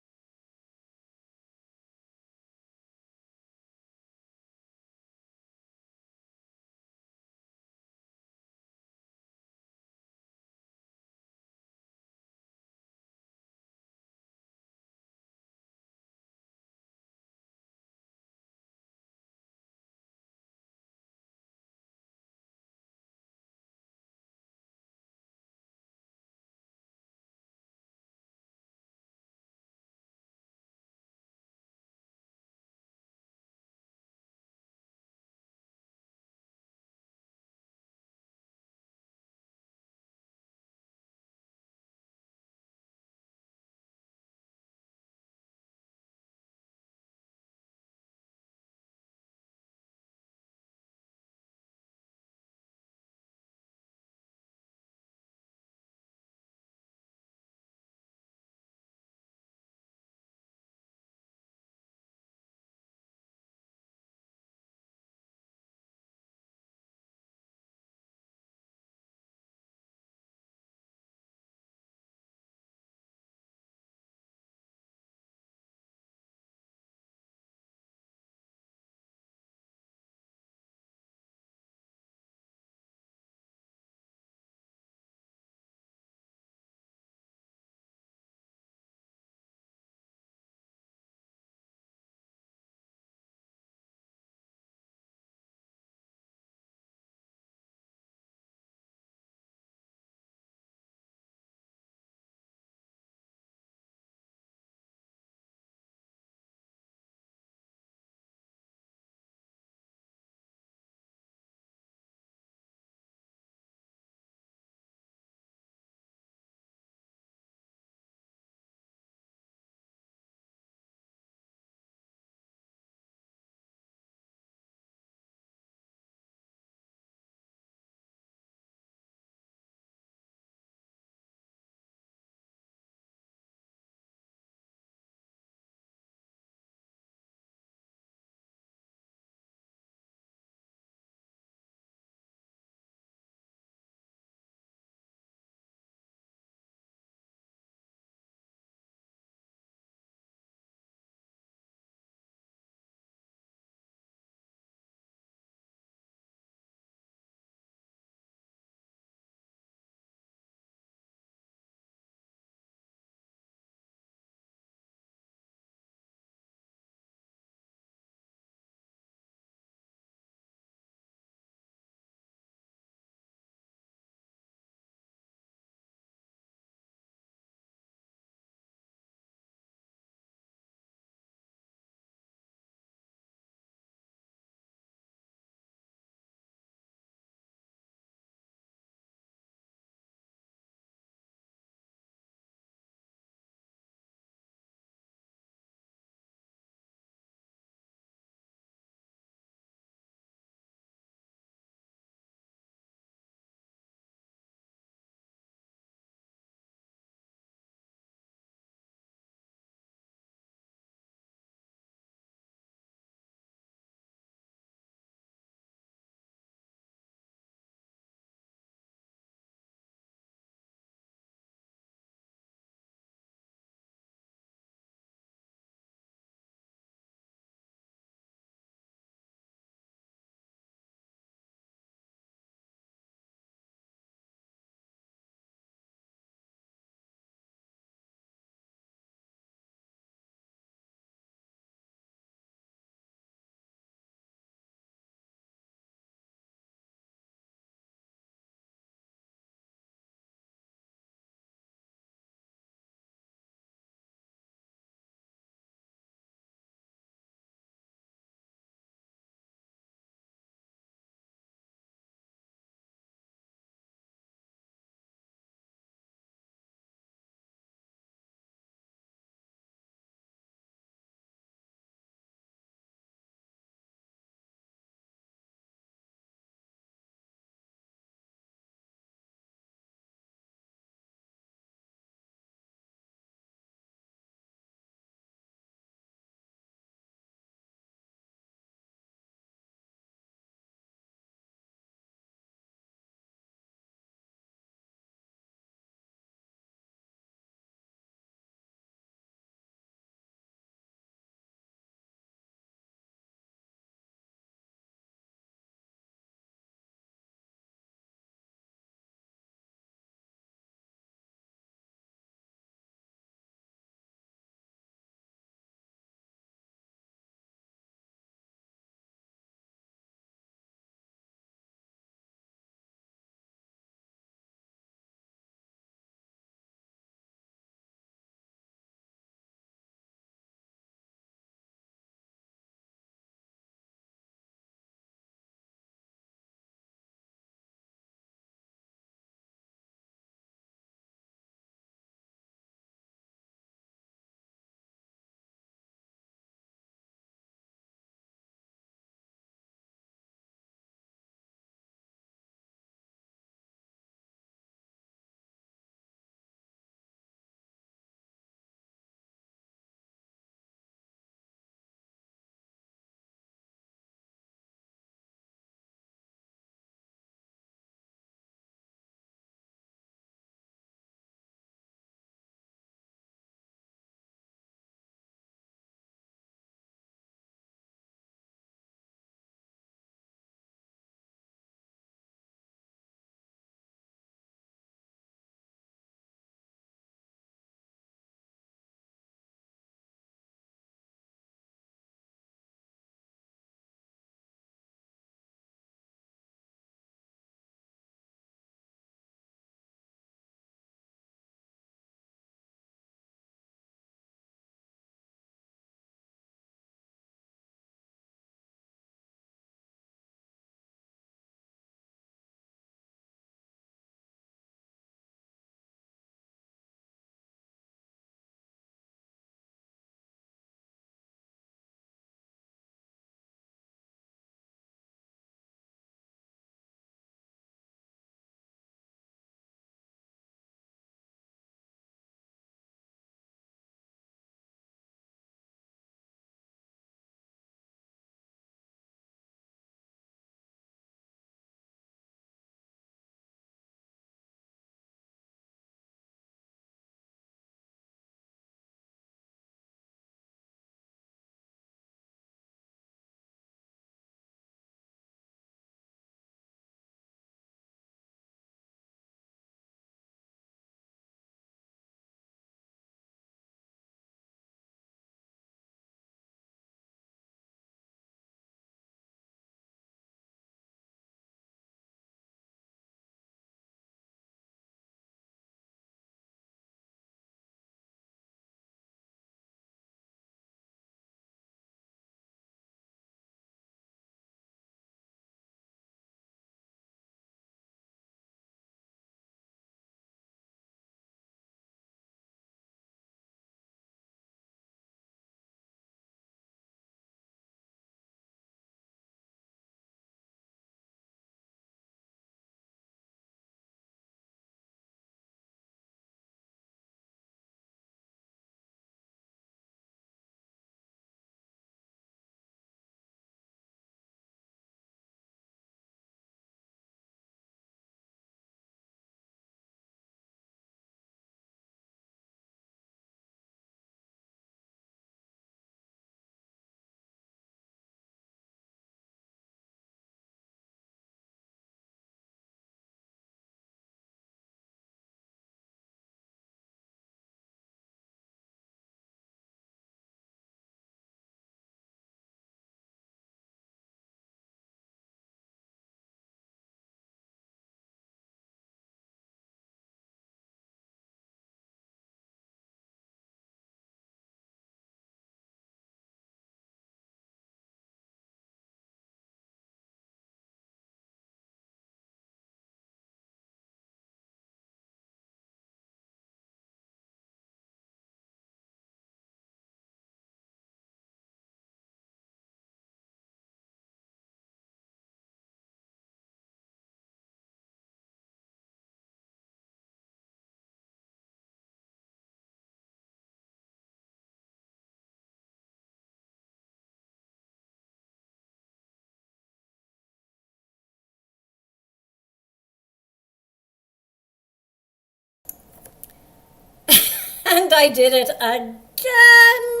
And I did it again.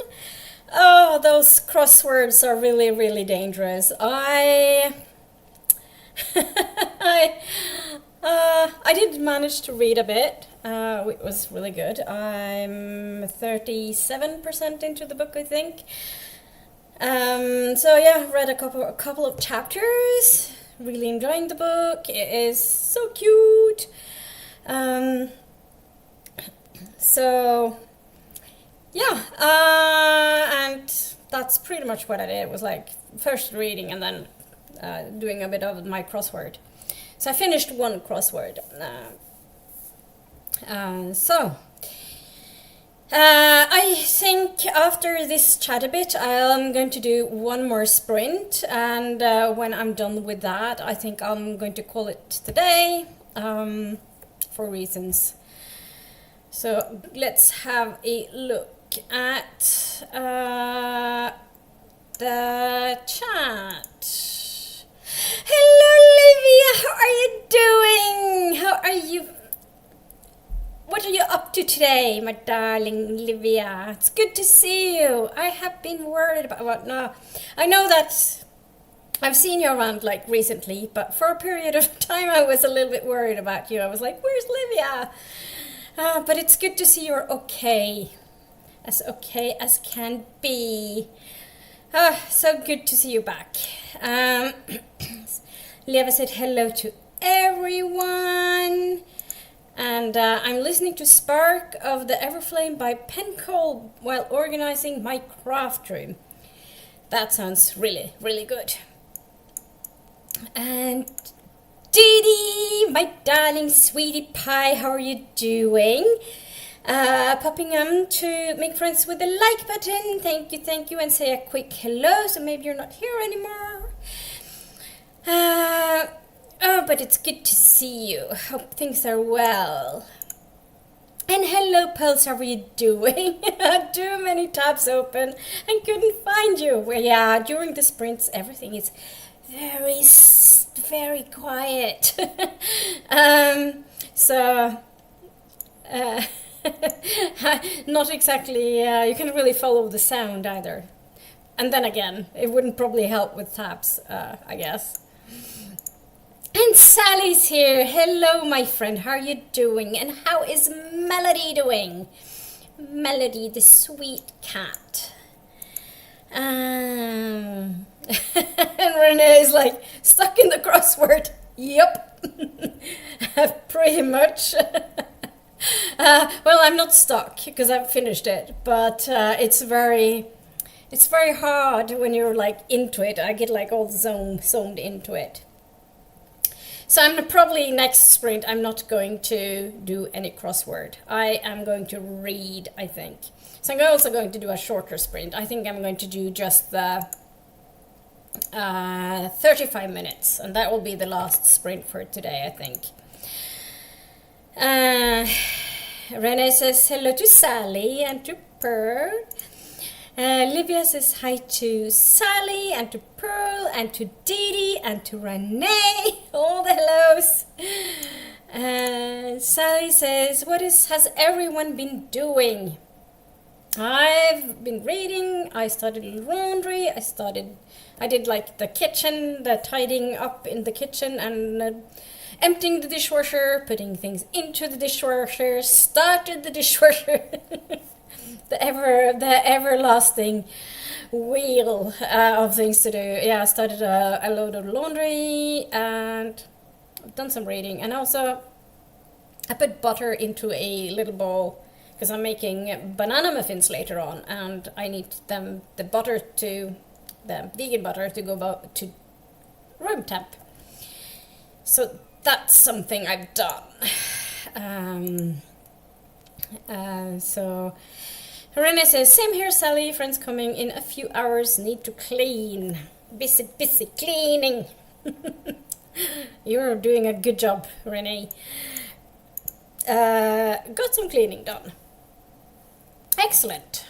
Oh, those crosswords are really, really dangerous. I did manage to read a bit. It was really good. I'm 37% into the book, I think. So yeah, read a couple of chapters. Really enjoying the book. It is so cute. So yeah, and that's pretty much what I did. It was like first reading and then doing a bit of my crossword. So I finished one crossword. I think after this chat a bit, I'm going to do one more sprint, and when I'm done with that, I think I'm going to call it today, for reasons. So let's have a look at the chat. Hello, Livia. How are you doing? How are you? What are you up to today, my darling Livia? It's good to see you. I have been worried about no. I know that I've seen you around like recently, but for a period of time I was a little bit worried about you. I was like, where's Livia? But it's good to see you're okay as can be. So good to see you back. Leva said hello to everyone. And I'm listening to Spark of the Everflame by Pencol while organizing my craft room. That sounds really, really good. And Didi, my darling sweetie pie, how are you doing? Popping on to make friends with the like button. Thank you, and say a quick hello, so maybe you're not here anymore. Oh, but it's good to see you. Hope things are well. And hello, Pulse, how are you doing? Too many tabs open and couldn't find you. Well, yeah, during the sprints, everything is very quiet. Not exactly, you can't really follow the sound either. And then again, it wouldn't probably help with tabs, I guess. And Sally's here. Hello, my friend. How are you doing? And how is Melody doing? Melody, the sweet cat. And Renee is like, stuck in the crossword. Yep. Pretty much. Well, I'm not stuck because I've finished it, but it's very hard when you're like into it. I get like all zoned into it. So I'm probably next sprint, I'm not going to do any crossword. I am going to read, I think. So I'm also going to do a shorter sprint. I think I'm going to do just the 35 minutes. And that will be the last sprint for today, I think. Renee says hello to Sally and to Pearl. Livia says hi to Sally and to Pearl and to Didi and to Renee. All the hellos. Sally says, has everyone been doing? I've been reading. I started laundry. I did like the kitchen, the tidying up in the kitchen and emptying the dishwasher, putting things into the dishwasher, started the dishwasher. The everlasting wheel of things to do. Yeah, I started a load of laundry and I've done some reading. And also I put butter into a little bowl because I'm making banana muffins later on. And I need the vegan butter to go to room temp. So that's something I've done. So Renee says, same here, Sally. Friends coming in a few hours. Need to clean. Busy cleaning. You're doing a good job, Renee. Got some cleaning done. Excellent.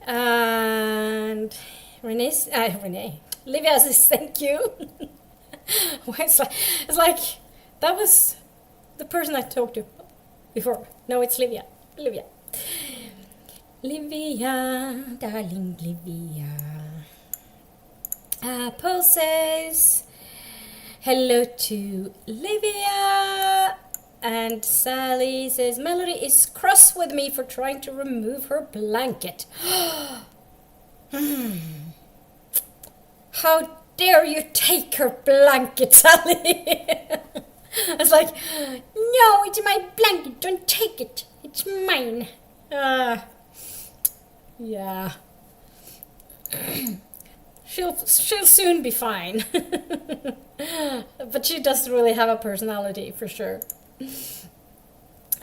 And Livia says, thank you. It's like that was the person I talked to. before. No, it's Livia. Livia. Livia, darling Livia. Paul says hello to Livia. And Sally says Melody is cross with me for trying to remove her blanket. How dare you take her blanket, Sally? I was like, no, it's my blanket, don't take it. It's mine. Yeah. She'll soon be fine. But she does really have a personality, for sure.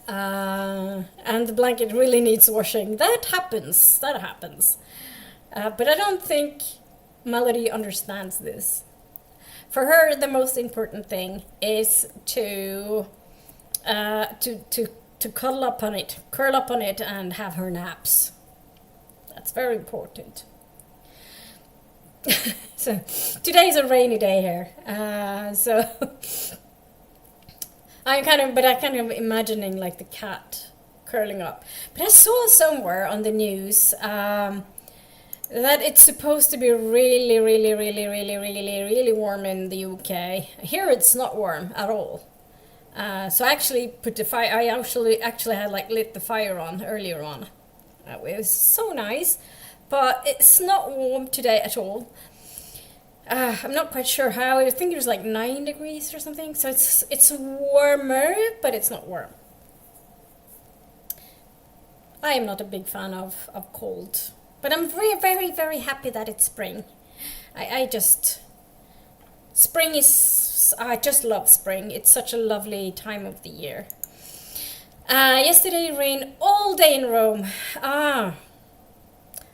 And the blanket really needs washing. That happens. But I don't think Melody understands this. For her, the most important thing is to curl up on it, and have her naps. That's very important. So today's a rainy day here, so I'm kind of imagining like the cat curling up. But I saw somewhere on the news that it's supposed to be really warm in the UK. Here it's not warm at all. So I actually put the fire. I actually had like lit the fire on earlier on. It was so nice, but it's not warm today at all. I'm not quite sure how. I think it was like 9 degrees or something. So it's warmer, but it's not warm. I am not a big fan of cold, but I'm very happy that it's spring. I just love spring. It's such a lovely time of the year. Yesterday it rained all day in Rome.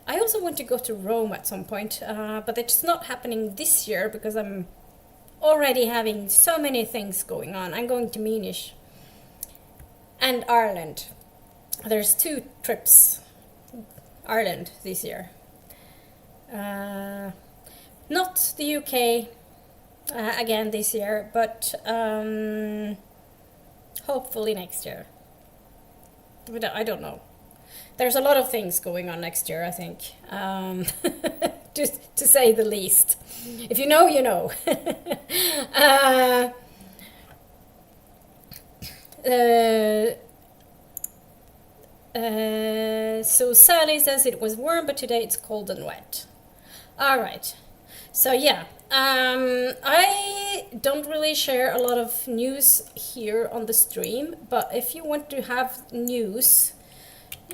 I also want to go to Rome at some point, but it's not happening this year because I'm already having so many things going on. I'm going to Munich and Ireland. There's 2 trips Ireland this year. Not the UK again this year, but hopefully next year. But I don't know. There's a lot of things going on next year, I think, just to say the least. If you know, you know. So Sally says it was warm, but today it's cold and wet. All right. So yeah, I don't really share a lot of news here on the stream, but if you want to have news,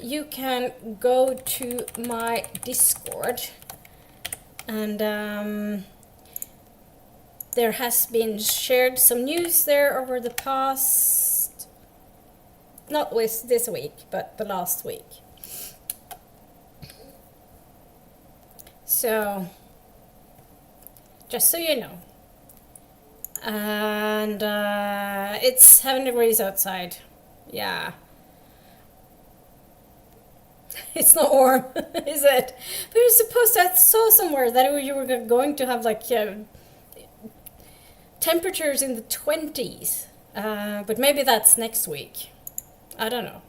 you can go to my Discord, and there has been shared some news there over the past, not with this week, but the last week. So, just so you know. And it's 7 degrees outside. Yeah. It's not warm, is it? But you're supposed to, I saw somewhere that you were going to have like temperatures in the 20s. But maybe that's next week. I don't know.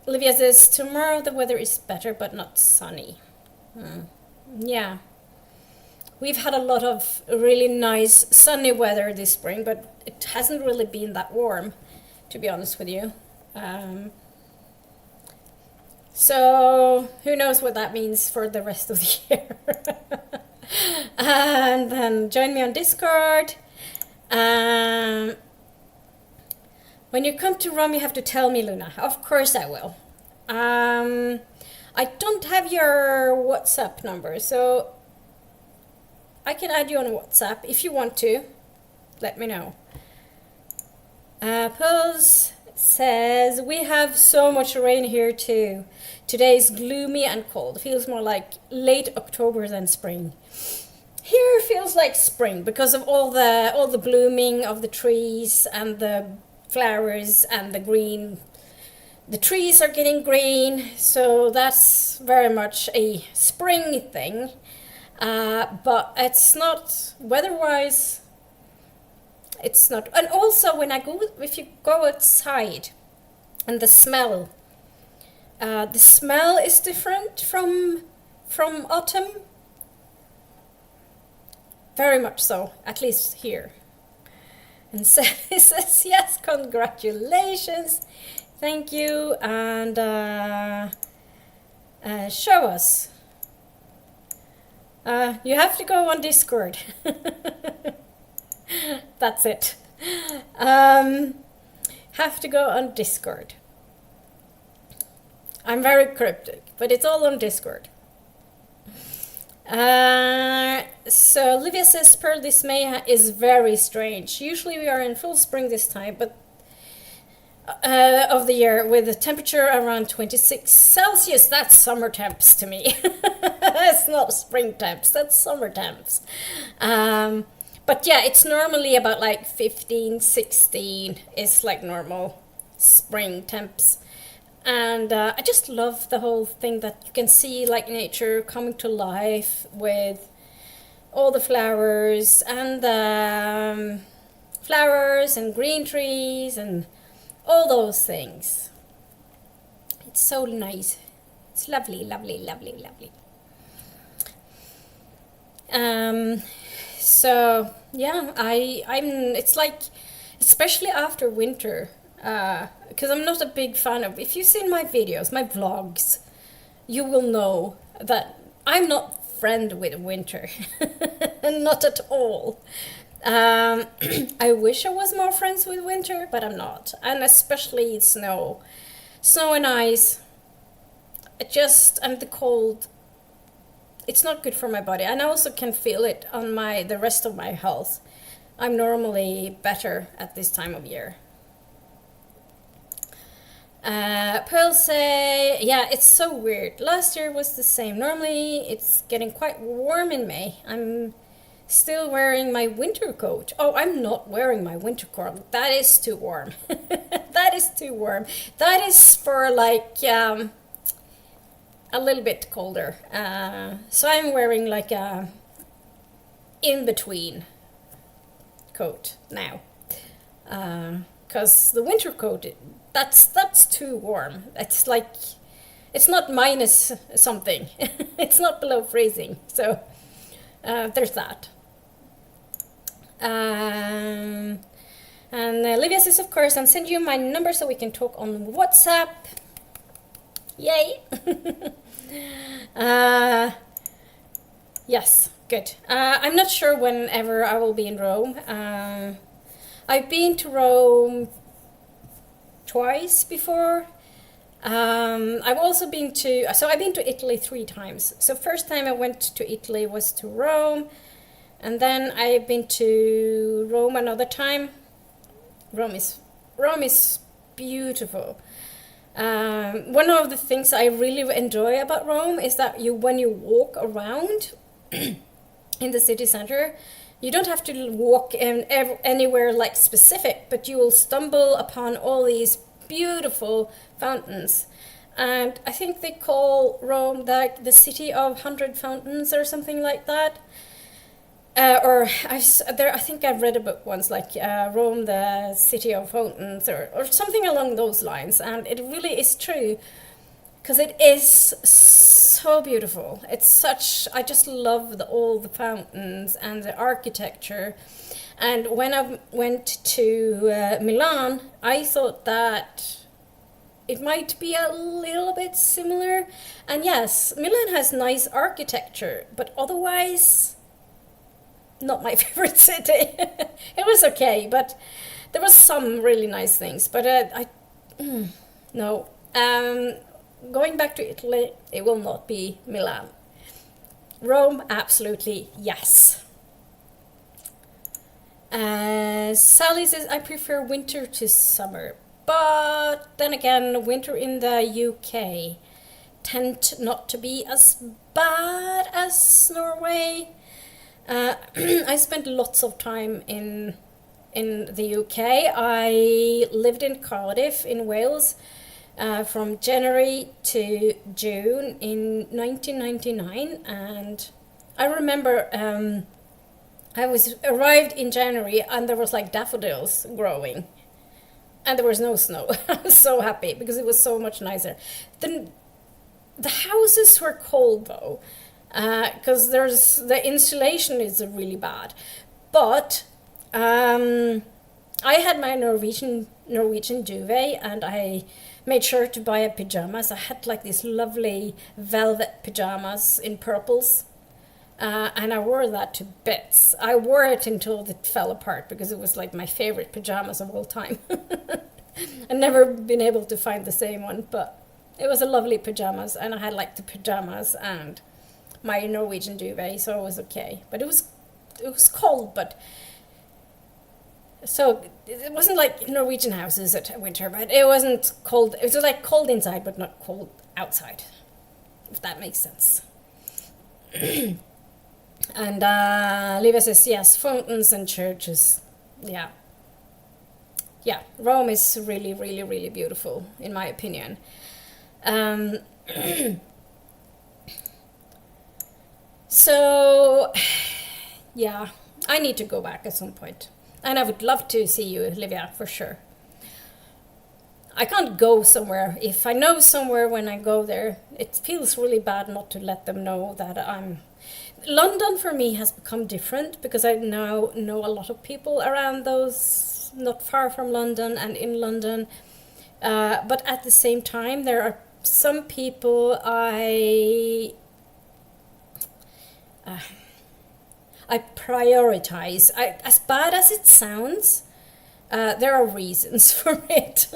Olivia says, tomorrow the weather is better but not sunny. Yeah. We've had a lot of really nice sunny weather this spring, but it hasn't really been that warm, to be honest with you. So who knows what that means for the rest of the year. And then join me on Discord. When you come to Rome, you have to tell me, Luna. Of course I will. I don't have your WhatsApp number, so I can add you on WhatsApp if you want to. Let me know. Pulse says, we have so much rain here too. Today is gloomy and cold. Feels more like late October than spring. Here feels like spring because of all the blooming of the trees and the flowers and the green. The trees are getting green, so that's very much a spring thing. But it's not, weather-wise, It's not. And also when if you go outside, and the smell is different from autumn. Very much so, at least here. And so he says, yes, congratulations, thank you, and show us. You have to go on Discord. That's it. Have to go on Discord. I'm very cryptic, but it's all on Discord. So Livia says Pearl, this May is very strange. Usually we are in full spring this time, but of the year with a temperature around 26 Celsius. That's summer temps to me. It's not spring temps, that's summer temps. But yeah, it's normally about like 15, 16 is like normal spring temps. And I just love the whole thing that you can see like nature coming to life with all the flowers and green trees and all those things. It's so nice. It's lovely, lovely, lovely, lovely. So yeah, it's like, especially after winter, because I'm not a big fan of, if you've seen my videos, my vlogs, you will know that I'm not friend with winter. Not at all. I wish I was more friends with winter, but I'm not. And especially snow and ice, and the cold, it's not good for my body. And I also can feel it on the rest of my health. I'm normally better at this time of year. Pearl say, yeah, it's so weird. Last year was the same. Normally it's getting quite warm in May. I'm still wearing my winter coat. Oh, I'm not wearing my winter coat. That is too warm. That is too warm. That is for like a little bit colder. So I'm wearing like a in-between coat now. Because the winter coat, that's too warm. It's like, it's not minus something. It's not below freezing. So there's that. And Livia says, of course, I'll send you my number so we can talk on WhatsApp. Yay. Yes, good. I'm not sure whenever I will be in Rome. I've been to Rome twice before. I've also been I've been to Italy 3 times. So first time I went to Italy was to Rome, and then I've been to Rome another time. Rome is beautiful. One of the things I really enjoy about Rome is that when you walk around in the city center, you don't have to walk anywhere like specific, but you will stumble upon all these beautiful fountains. And I think they call Rome the city of 100 fountains or something like that. I think I've read a book once, like Rome, the city of fountains, or something along those lines. And it really is true, because it is so beautiful. I just love all the fountains and the architecture. And when I went to Milan, I thought that it might be a little bit similar. And yes, Milan has nice architecture, but otherwise, not my favorite city. It was okay, but there was some really nice things. But no. Going back to Italy, it will not be Milan. Rome, absolutely, yes. Sally says, I prefer winter to summer. But then again, winter in the UK tend not to be as bad as Norway. I spent lots of time in the UK. I lived in Cardiff in Wales from January to June in 1999, and I remember I was arrived in January and there was like daffodils growing and there was no snow. I was so happy because it was so much nicer. The houses were cold though, because there's the insulation is really bad. But I had my Norwegian duvet, and I made sure to buy a pajamas. I had like these lovely velvet pajamas in purples. And I wore that to bits. I wore it until it fell apart because it was like my favorite pajamas of all time. I've never been able to find the same one, but it was a lovely pajamas, and I had like the pajamas and my Norwegian duvet, so it was okay. But it was cold, but so it wasn't like Norwegian houses at winter, but it wasn't cold. It was like cold inside, but not cold outside, if that makes sense. And Livia says, yes, fountains and churches. Yeah. Yeah, Rome is really, really, really beautiful, in my opinion. Um, so, yeah, I need to go back at some point. And I would love to see you, Livia, for sure. I can't go somewhere. If I know somewhere when I go there, it feels really bad not to let them know that I'm... London for me has become different because I now know a lot of people around those not far from London and in London. But at the same time, there are some people I prioritize. As bad as it sounds, there are reasons for it.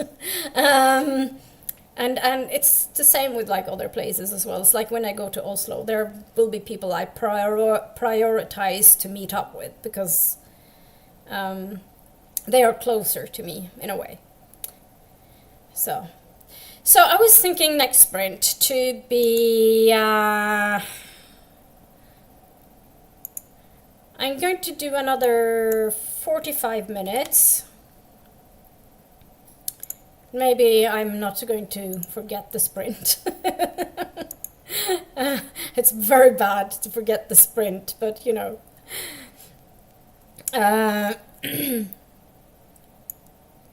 And it's the same with like other places as well. It's like when I go to Oslo, there will be people I prioritize to meet up with because they are closer to me in a way. So I was thinking next sprint to be... I'm going to do another 45 minutes. Maybe I'm not going to forget the sprint. It's very bad to forget the sprint, but you know.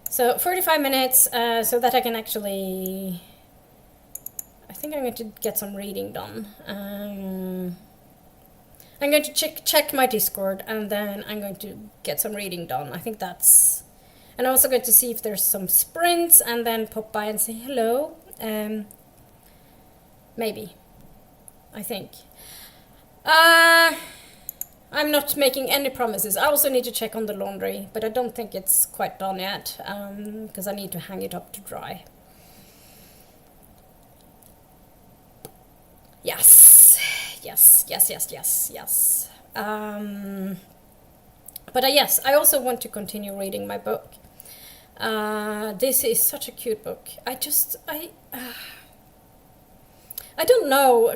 So 45 minutes, so that I can actually... I think I'm going to get some reading done. I'm going to check my Discord, and then I'm going to get some reading done. I think that's... And I'm also going to see if there's some sprints, and then pop by and say hello. Maybe. I think. I'm not making any promises. I also need to check on the laundry, but I don't think it's quite done yet, because I need to hang it up to dry. Yes. But yes, I also want to continue reading my book. This is such a cute book. I don't know.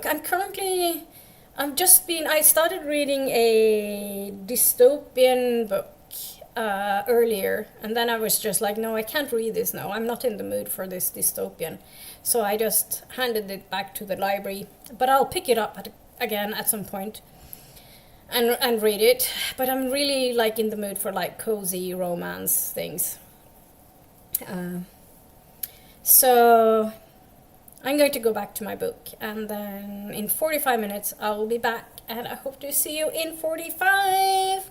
I started reading a dystopian book earlier, and then I was just like, no, I can't read this now. I'm not in the mood for this dystopian. So I just handed it back to the library. But I'll pick it up again at some point and read it. But I'm really like in the mood for like cozy romance things. So I'm going to go back to my book, and then in 45 minutes I'll be back, and I hope to see you in 45.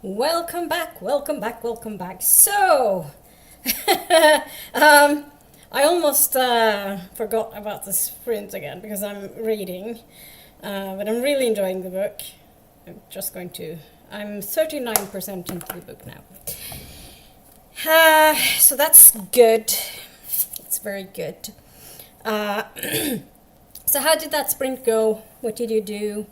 Welcome back, welcome back, welcome back. So, I almost forgot about the sprint again because I'm reading, but I'm really enjoying the book. I'm 39% into the book now. So that's good. It's very good. So how did that sprint go? What did you do?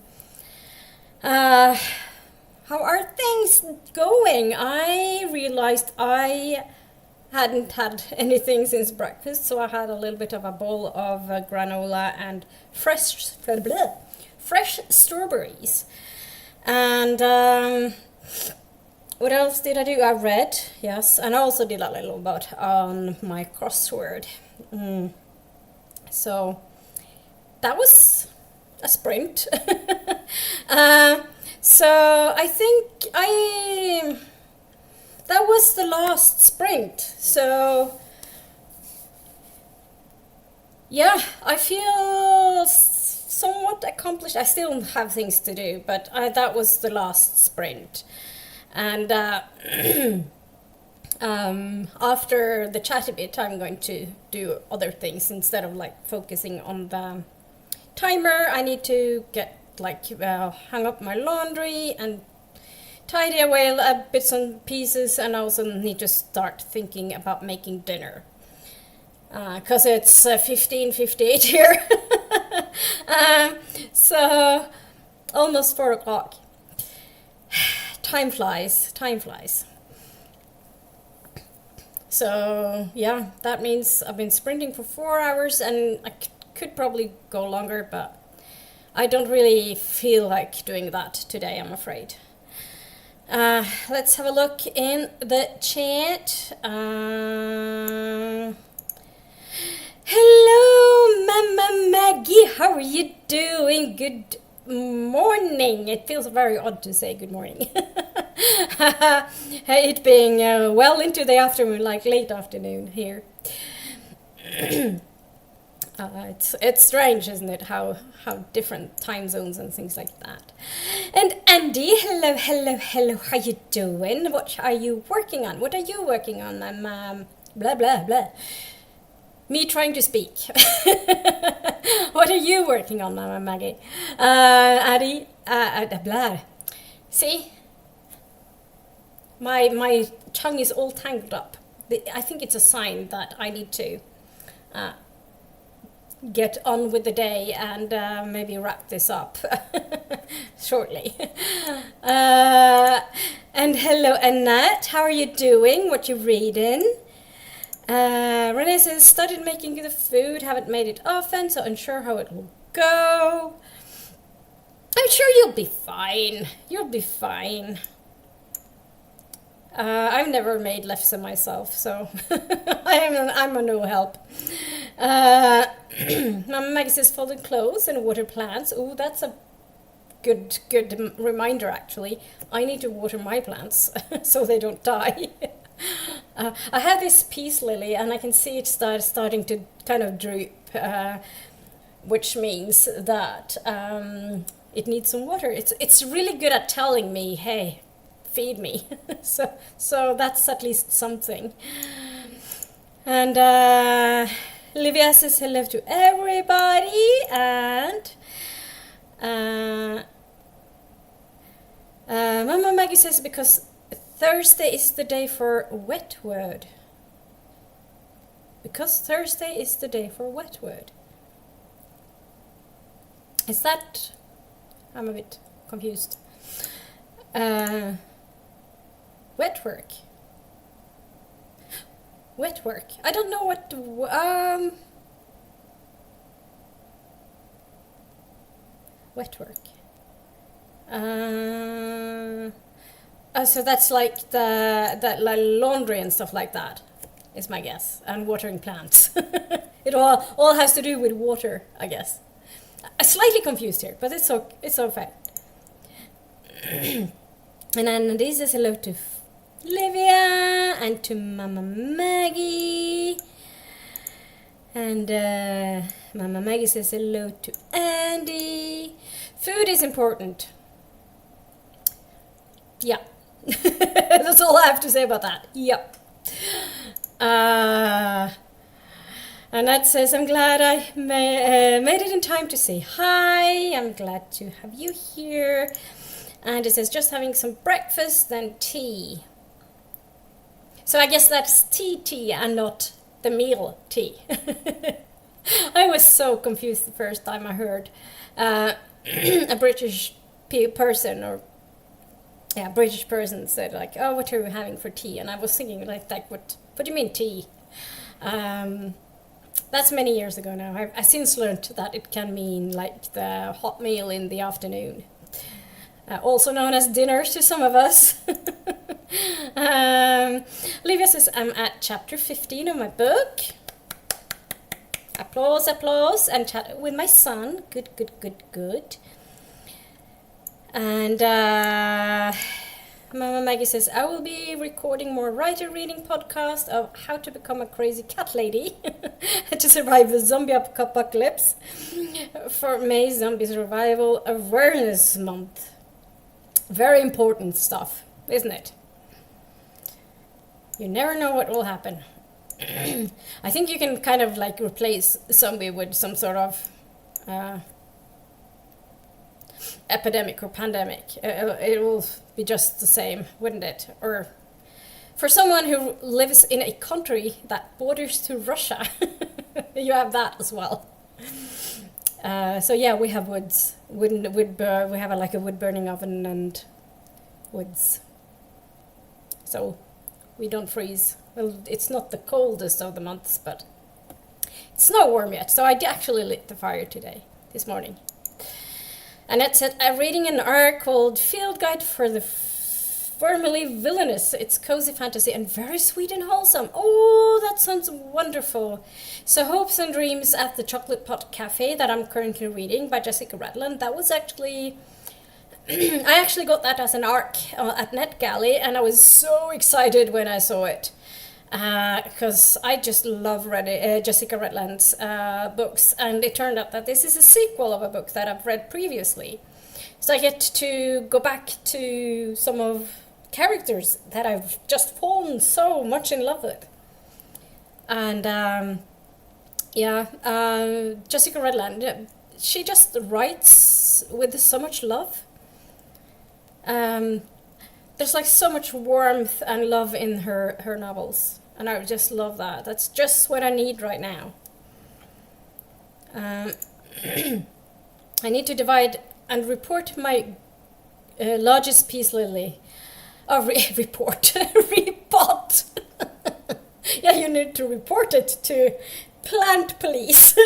How are things going? I realized I hadn't had anything since breakfast, so I had a little bit of a bowl of granola and fresh strawberries. And what else did I do? I read, yes, and I also did a little bit on my crossword. So that was a sprint. So I think that was the last sprint. So yeah, I feel somewhat accomplished. I still have things to do, but that was the last sprint. And after the chatty bit, I'm going to do other things instead of like focusing on the timer. I need to get hang up my laundry and tidy away bits and pieces, and I also need to start thinking about making dinner because it's 15:58 here. So almost 4 o'clock. Time flies. So yeah, that means I've been sprinting for 4 hours, and I could probably go longer, but I don't really feel like doing that today, I'm afraid. Let's have a look in the chat. Hello, Mama Maggie. How are you doing? Good morning. It feels very odd to say good morning. It being well into the afternoon, like late afternoon here. It's strange, isn't it, how different time zones and things like that. And Andy, hello, how you doing? What are you working on? What are you working on? Blah, blah, blah. Me trying to speak. What are you working on, Mama Maggie? Andy, blah. See? My tongue is all tangled up. I think it's a sign that I need to get on with the day and maybe wrap this up shortly. And hello, Annette. How are you doing? What you reading? Renee says, started making the food, haven't made it often, so unsure how it will go. I'm sure you'll be fine. You'll be fine. I've never made lefse myself, so I'm a no help. Mama Maggie says folded clothes and water plants. Oh, that's a good reminder, actually. I need to water my plants so they don't die. I have this peace lily, and I can see it starting to kind of droop, which means that it needs some water. It's really good at telling me, hey, feed me. so that's at least something. And Livia says hello to everybody, and Mama Maggie says because Thursday is the day for wet word. Because Thursday is the day for wet word. Is that? I'm a bit confused. Wet work. Wet work. I don't know what. Wet work. So that's like that laundry and stuff like that, is my guess, and watering plants. It all has to do with water, I guess. I'm slightly confused here, but it's okay. And then this is hello to Livia and to Mama Maggie. And Mama Maggie says hello to Andy. Food is important. Yeah, That's all I have to say about that. Yep. Annette says, I'm glad I made it in time to say hi. I'm glad to have you here. And it says, just having some breakfast, then tea. So I guess that's tea and not the meal tea. I was so confused the first time I heard a British British person said like, oh, what are you having for tea? And I was thinking like what do you mean tea? That's many years ago now. I've since learned that it can mean like the hot meal in the afternoon. Also known as dinner to some of us. Livia says, I'm at chapter 15 of my book. Applause, applause. And chat with my son. Good, good, good, good. And Mama Maggie says, I will be recording more writer reading podcast of how to become a crazy cat lady to survive the zombie apocalypse for May Zombie Survival Awareness Month. Very important stuff, isn't it? You never know what will happen. I think you can kind of like replace zombie with some sort of epidemic or pandemic. It will be just the same, wouldn't it? Or for someone who lives in a country that borders to Russia, you have that as well. So yeah, we have woods. We have like a wood burning oven and woods. So we don't freeze. Well, it's not the coldest of the months, but it's not warm yet. So I actually lit the fire this morning. Annette said, I'm reading an arc called Field Guide for the Formerly Villainous. It's cozy fantasy and very sweet and wholesome. Oh, that sounds wonderful. So Hopes and Dreams at the Chocolate Pot Cafe that I'm currently reading by Jessica Redland. That was actually... I actually got that as an arc at NetGalley, and I was so excited when I saw it. Because I just love Jessica Redland's books, and it turned out that this is a sequel of a book that I've read previously. So I get to go back to some of characters that I've just fallen so much in love with. And Jessica Redland, she just writes with so much love. There's like so much warmth and love in her novels, and I just love that. That's just what I need right now. I need to divide and report my largest piece, Lily. Oh, report. Repot. Yeah, you need to report it to plant police.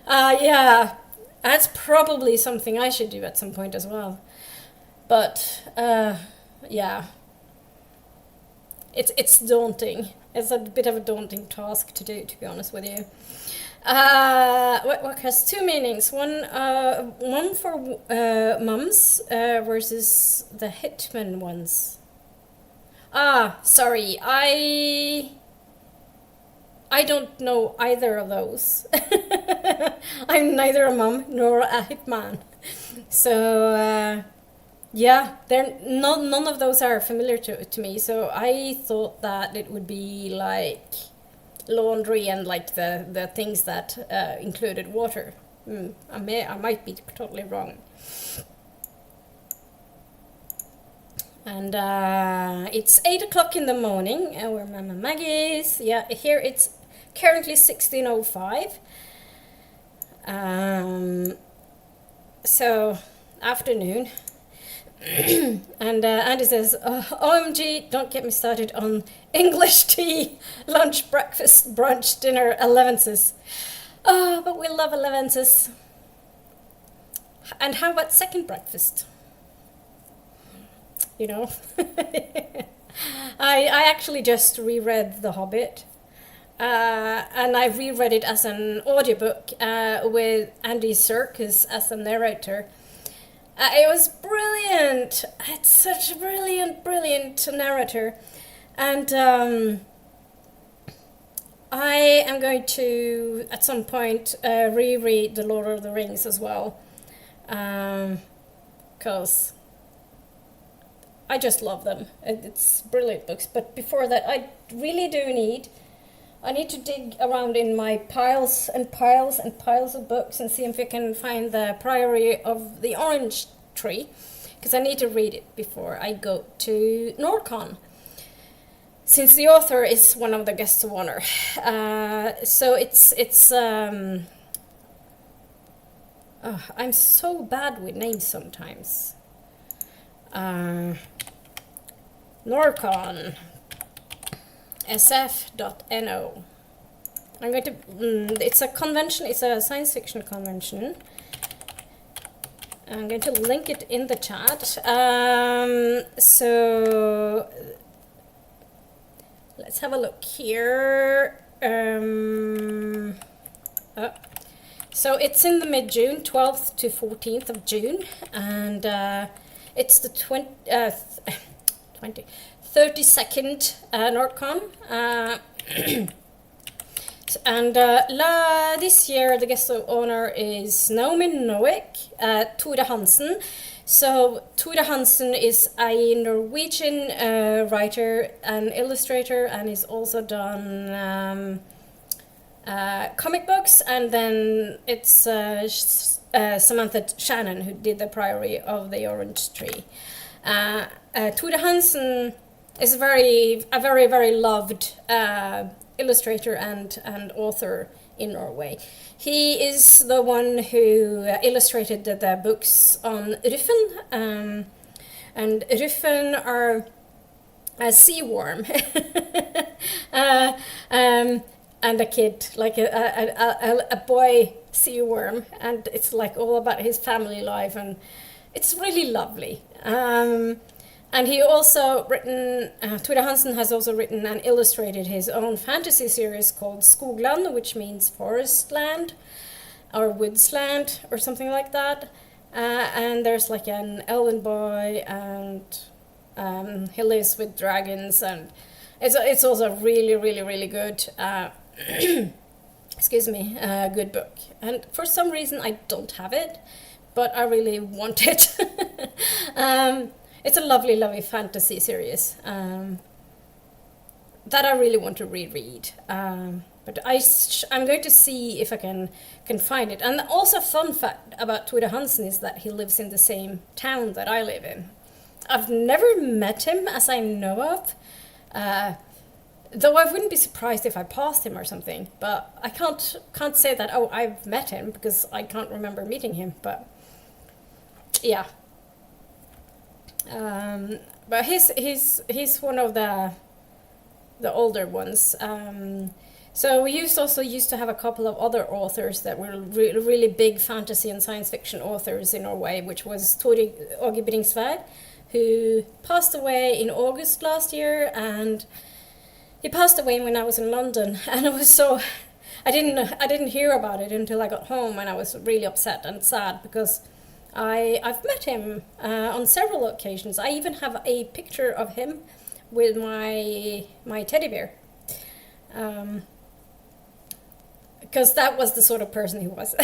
Yeah. That's probably something I should do at some point as well. But, yeah. It's daunting. It's a bit of a daunting task to do, to be honest with you. What has two meanings. One for mums versus the hitman ones. Sorry. I don't know either of those. I'm neither a mum nor a hitman. So, yeah, none of those are familiar to me. So I thought that it would be like laundry and like the things that included water. I might be totally wrong. And it's 8 o'clock in the morning, where Mama Maggie is. Yeah, here it's currently 16:05. So afternoon. And Andy says, OMG, don't get me started on English tea, lunch, breakfast, brunch, dinner, allowances. Oh, but we love allowances. And how about second breakfast? You know? I actually just reread The Hobbit. And I reread it as an audiobook with Andy Serkis as a narrator. It was brilliant. It's such a brilliant narrator. And I am going to, at some point, reread The Lord of the Rings as well. because I just love them. It's brilliant books. But before that, I really do I need to dig around in my piles and piles and piles of books and see if I can find the Priory of the Orange Tree, because I need to read it before I go to NordCon, since the author is one of the guests of honor. So it's I'm so bad with names sometimes. NordCon sf.no. I'm going to it's a convention, it's a science fiction convention. I'm going to link it in the chat. So let's have a look here. So it's in the mid-June, 12th to 14th of June, and it's the 32nd NordCon. And this year the guest of honor is Naomi Nowick, Tore Hansen. So Tore Hansen is a Norwegian writer and illustrator, and he's also done comic books, and then it's Samantha Shannon who did the Priory of the Orange Tree. Tore Hansen is a very loved illustrator and author in Norway. He is the one who illustrated the books on Ruffen, and Ruffen are a sea worm and a kid, like a boy sea worm, and it's like all about his family life, and it's really lovely. And he also written, Tore Hansen has also written and illustrated his own fantasy series called Skogland, which means forest land or woodsland or something like that. And there's like an elven boy, and he lives with dragons, and it's also really good. Excuse me, good book. And for some reason I don't have it, but I really want it. It's a lovely fantasy series that I really want to reread. But I'm going to see if I can find it. And also, fun fact about Tore Hansen is that he lives in the same town that I live in. I've never met him, as I know of. Though I wouldn't be surprised if I passed him or something. But I can't say that, oh, I've met him, because I can't remember meeting him. But yeah. But he's one of the older ones. So we used to have a couple of other authors that were really big fantasy and science fiction authors in Norway, which was Tore Åge Bringsværd, who passed away in August last year, and he passed away when I was in London, and I didn't hear about it until I got home, and I was really upset and sad, because I've met him on several occasions. I even have a picture of him with my teddy bear, because that was the sort of person he was.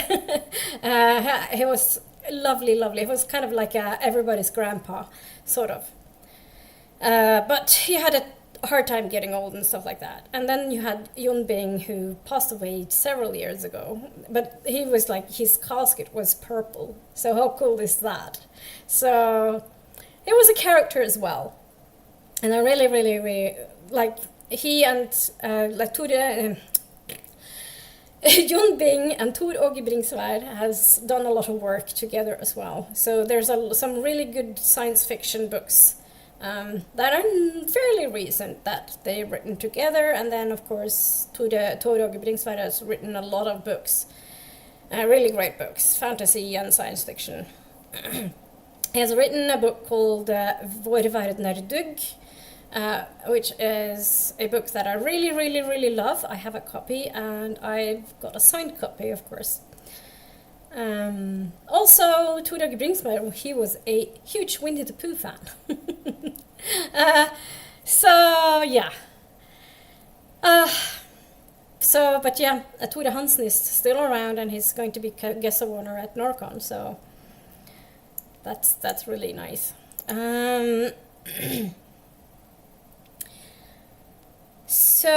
He was lovely. He was kind of like everybody's grandpa, sort of. But he had a hard time getting old and stuff like that. And then you had Jon Bing, who passed away several years ago, but he was like, his casket was purple, so how cool is that? So it was a character as well, and I really like he and like Tore Jon Bing and Tore Åge Bringsværd has done a lot of work together as well. So there's some really good science fiction books that are fairly recent that they've written together, and then of course Tore Åge Bringsværd has written a lot of books, really great books, fantasy and science fiction. He has written a book called Vår verden er dugg, which is a book that I really love. I have a copy, and I've got a signed copy, of course. Also, Tore Åge Bringsværd, he was a huge Winnie the Pooh fan. So yeah. But yeah, Tore Hansen is still around, and he's going to be guest of honor at NordCon. So That's really nice. So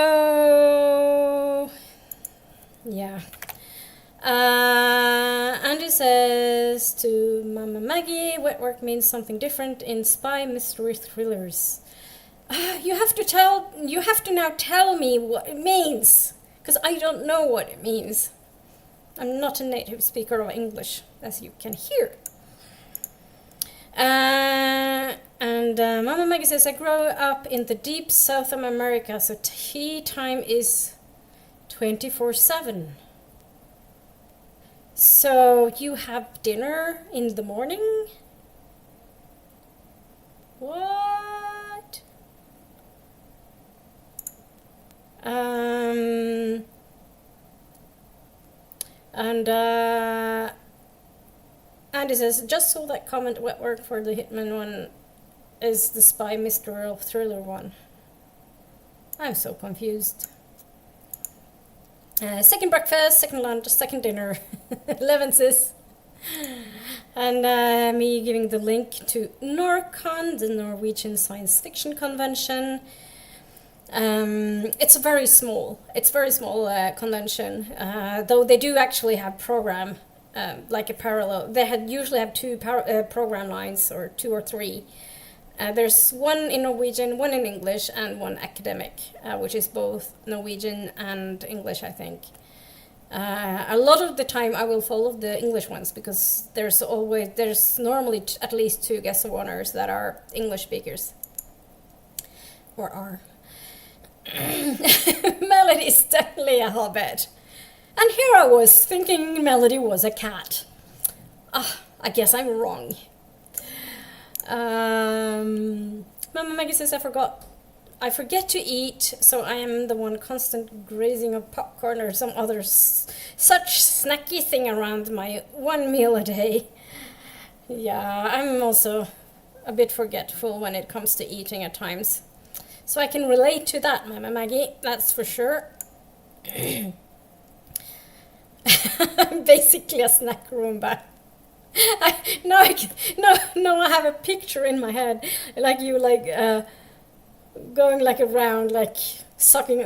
yeah. Andy says to Mama Maggie, wet work means something different in spy mystery thrillers. You have to now tell me what it means, because I don't know what it means. I'm not a native speaker of English, as you can hear. And Mama Maggie says, I grew up in the deep south of America, so tea time is 24/7. So you have dinner in the morning? What? And Andy says, just saw that comment, wet work for the Hitman one is the spy mystery or thriller one. I'm so confused. Second breakfast, second lunch, second dinner. 11 sis. And me giving the link to Norcon, the Norwegian Science Fiction Convention. It's very small convention, though they do actually have program, like a parallel. They usually have two program lines, or two or three. There's one in Norwegian, one in English, and one academic, which is both Norwegian and English, I think. A lot of the time I will follow the English ones, because there's normally at least two guest of honors that are English speakers. Or are. Melody is definitely a hobbit. And here I was thinking Melody was a cat. I guess I'm wrong. Mama Maggie says, I forget to eat, so I am the one constant grazing of popcorn or some other such snacky thing around my one meal a day. Yeah, I'm also a bit forgetful when it comes to eating at times. So I can relate to that, Mama Maggie, that's for sure. I'm basically a snack Roomba. Now I have a picture in my head, like you going like around, like sucking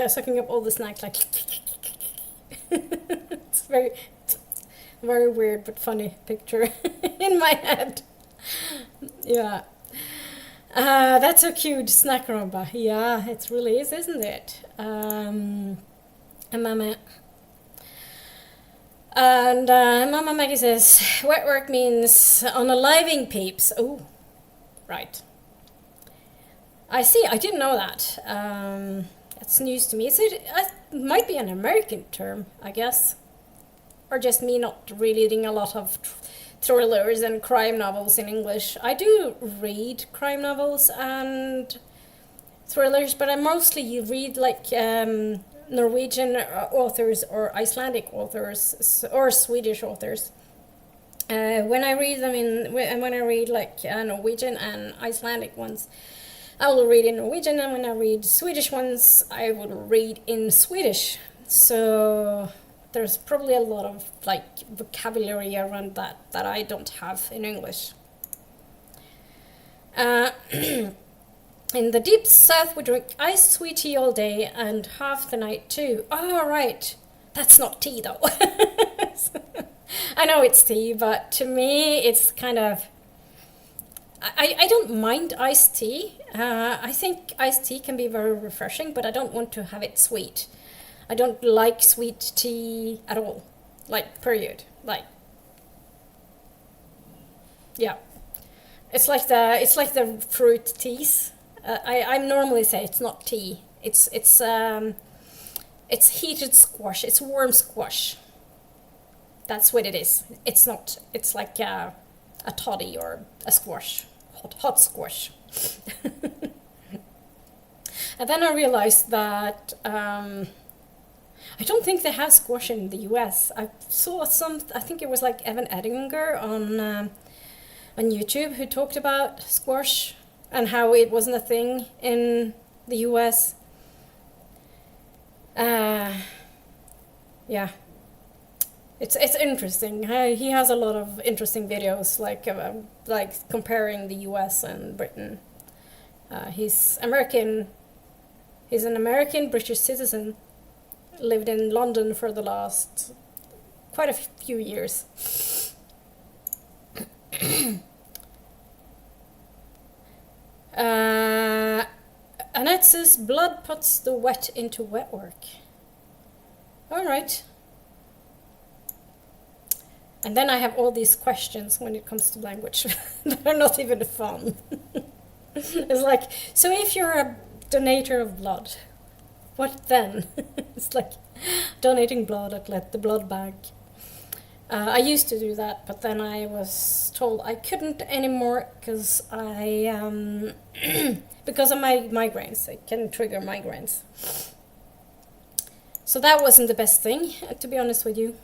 sucking up all the snacks, like. It's very weird but funny picture in my head. Yeah. That's so cute, snack Roomba. Yeah, it really is, isn't it? And Mama Maggie says, wet work means unaliving peeps. Oh, right. I see, I didn't know that. That's news to me. It might be an American term, I guess. Or just me not reading a lot of thrillers and crime novels in English. I do read crime novels and thrillers, but I mostly read like Norwegian authors or Icelandic authors or Swedish authors. When I read like Norwegian and Icelandic ones, I will read in Norwegian, and when I read Swedish ones, I will read in Swedish. So there's probably a lot of like vocabulary around that I don't have in English. In the deep south, we drink iced sweet tea all day and half the night too. Oh, right. That's not tea, though. I know it's tea, but to me, it's kind of... I don't mind iced tea. I think iced tea can be very refreshing, but I don't want to have it sweet. I don't like sweet tea at all. Like, period. Like, yeah. It's like the fruit teas. I normally say it's not tea. It's heated squash. It's warm squash. That's what it is. It's not. It's like a toddy or a squash, hot squash. And then I realized that I don't think they have squash in the U.S. I saw I think it was like Evan Edinger on YouTube who talked about squash and how it wasn't a thing in the US. Yeah. It's interesting. He has a lot of interesting videos, like comparing the U.S. and Britain. He's American. He's an American British citizen. Lived in London for the last quite a few years. Annette says blood puts the wet into wet work. All right. And then I have all these questions when it comes to language that are not even fun. It's like, so if you're a donator of blood, what then? It's like donating blood at the blood bank. I used to do that, but then I was told I couldn't anymore because because of my migraines. It can trigger migraines. So that wasn't the best thing, to be honest with you.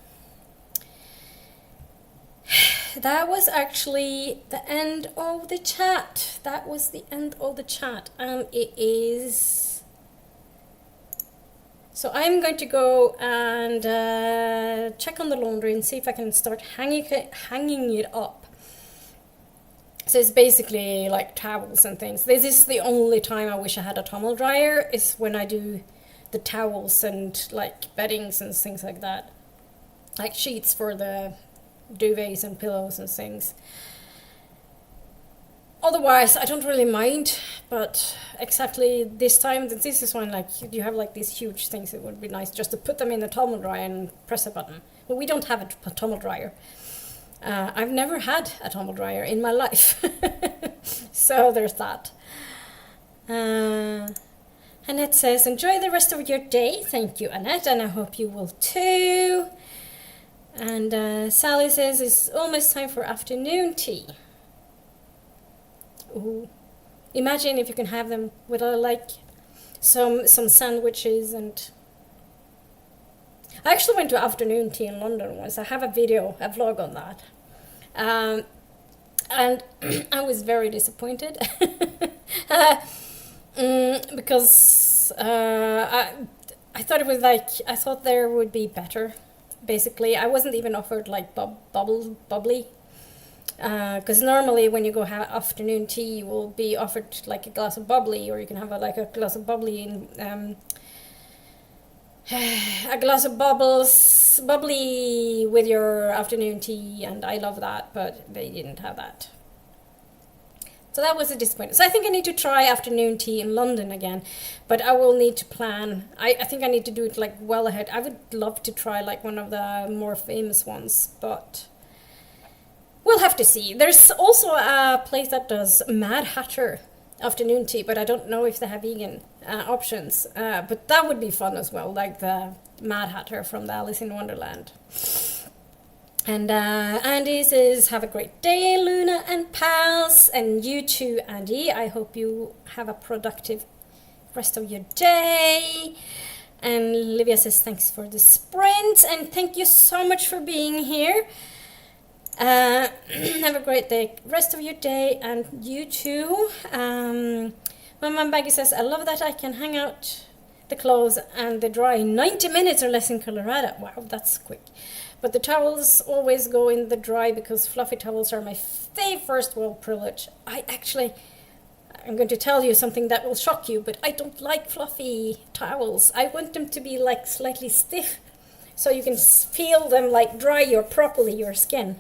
That was actually the end of the chat. That was the end of the chat. It is... So I'm going to go and check on the laundry and see if I can start hanging it up. So it's basically like towels and things. This is the only time I wish I had a tumble dryer, is when I do the towels and like beddings and things like that. Like sheets for the duvets and pillows and things. Otherwise, I don't really mind, but exactly this time, this is when like you have like these huge things. It would be nice just to put them in the tumble dryer and press a button. But we don't have a tumble dryer. I've never had a tumble dryer in my life. So there's that. Annette says, enjoy the rest of your day. Thank you, Annette, and I hope you will too. And Sally says, it's almost time for afternoon tea. Ooh. Imagine if you can have them with like some sandwiches. And I actually went to afternoon tea in London once. I have a vlog on that. And I was very disappointed. Because I thought it was like, I thought there would be better. Basically, I wasn't even offered like bubbly. Because normally when you go have afternoon tea, you will be offered like a glass of bubbly, or you can have like a glass of bubbly in a glass of bubbly with your afternoon tea, and I love that, but they didn't have that. So that was a disappointment. So I think I need to try afternoon tea in London again, but I will need to plan. I think I need to do it like well ahead. I would love to try like one of the more famous ones, but we'll have to see. There's also a place that does Mad Hatter afternoon tea, but I don't know if they have vegan options. But that would be fun as well, like the Mad Hatter from the Alice in Wonderland. And Andy says, have a great day, Luna and pals. And you too, Andy. I hope you have a productive rest of your day. And Livia says, thanks for the sprint. And thank you so much for being here. Have a great day, rest of your day, and you too. Mama Baggy says, I love that I can hang out the clothes and they dry in 90 minutes or less in Colorado. Wow, that's quick. But the towels always go in the dry because fluffy towels are my first world privilege. I'm going to tell you something that will shock you, but I don't like fluffy towels. I want them to be like slightly stiff so you can feel them like dry properly your skin.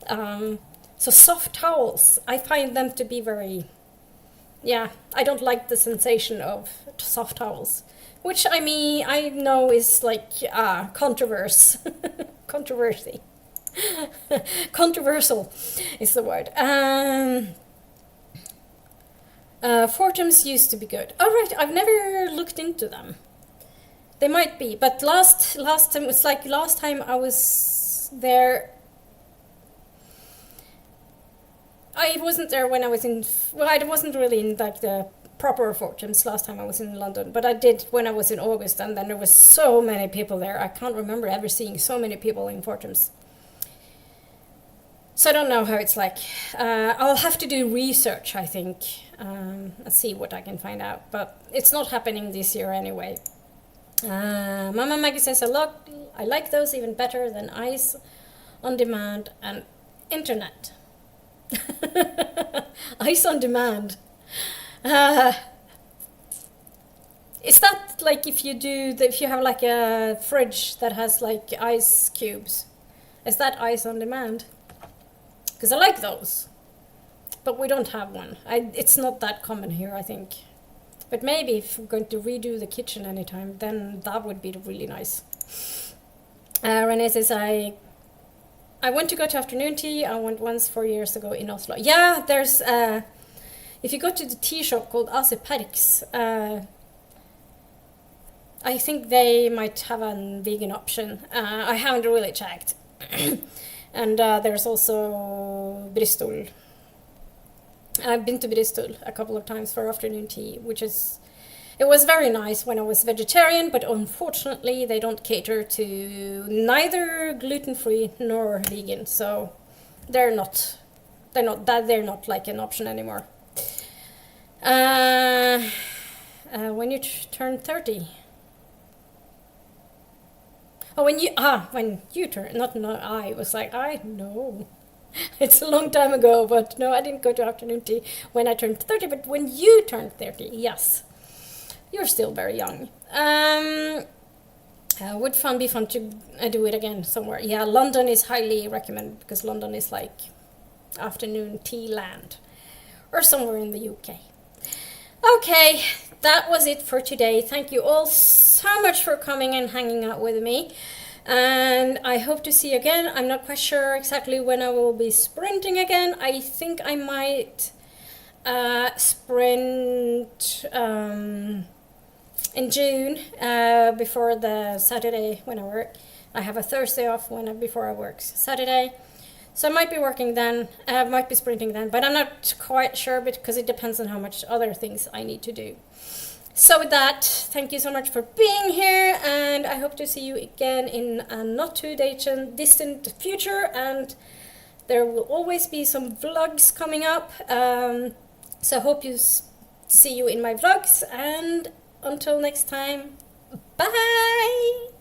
So soft towels, I find them to be very, I don't like the sensation of soft towels, which I know is like controversy. Controversial is the word. Fortums used to be good. All right, I've never looked into them. They might be, but last time, it's like last time I was there, I wasn't there when I was in, well, I wasn't really in like the proper Fortums last time I was in London, but I did when I was in August, and then there was so many people there. I can't remember ever seeing so many people in Fortums. So I don't know how it's like. I'll have to do research, I think, and see what I can find out, but it's not happening this year anyway. Mama Maggie says, I I like those even better than ice on demand and internet. Ice on demand. Is that like if you have like a fridge that has like ice cubes? Is that ice on demand? Because I like those, but we don't have one. It's not that common here, I think. But maybe if we're going to redo the kitchen anytime, then that would be really nice. Renee says, I want to go to afternoon tea. I went once 4 years ago in Oslo. Yeah, there's, if you go to the tea shop called Ase Perks, I think they might have a vegan option. I haven't really checked. And there's also Bristol. I've been to Bristol a couple of times for afternoon tea, it was very nice when I was vegetarian, but unfortunately they don't cater to neither gluten-free nor vegan, so they're not like an option anymore. When you turn 30. Oh, when you turn, I was like, I know. It's a long time ago, but no, I didn't go to afternoon tea when I turned 30, but when you turned 30, yes. You're still very young. Would be fun to do it again somewhere. Yeah, London is highly recommended because London is like afternoon tea land. Or somewhere in the UK. Okay, that was it for today. Thank you all so much for coming and hanging out with me. And I hope to see you again. I'm not quite sure exactly when I will be sprinting again. I think I might sprint in June before the Saturday when I work. I have a Thursday off before I work Saturday. So I might be working then, might be sprinting then, but I'm not quite sure because it depends on how much other things I need to do. So with that, thank you so much for being here, and I hope to see you again in a not too distant future, and there will always be some vlogs coming up. So I hope to see you in my vlogs, and until next time, bye!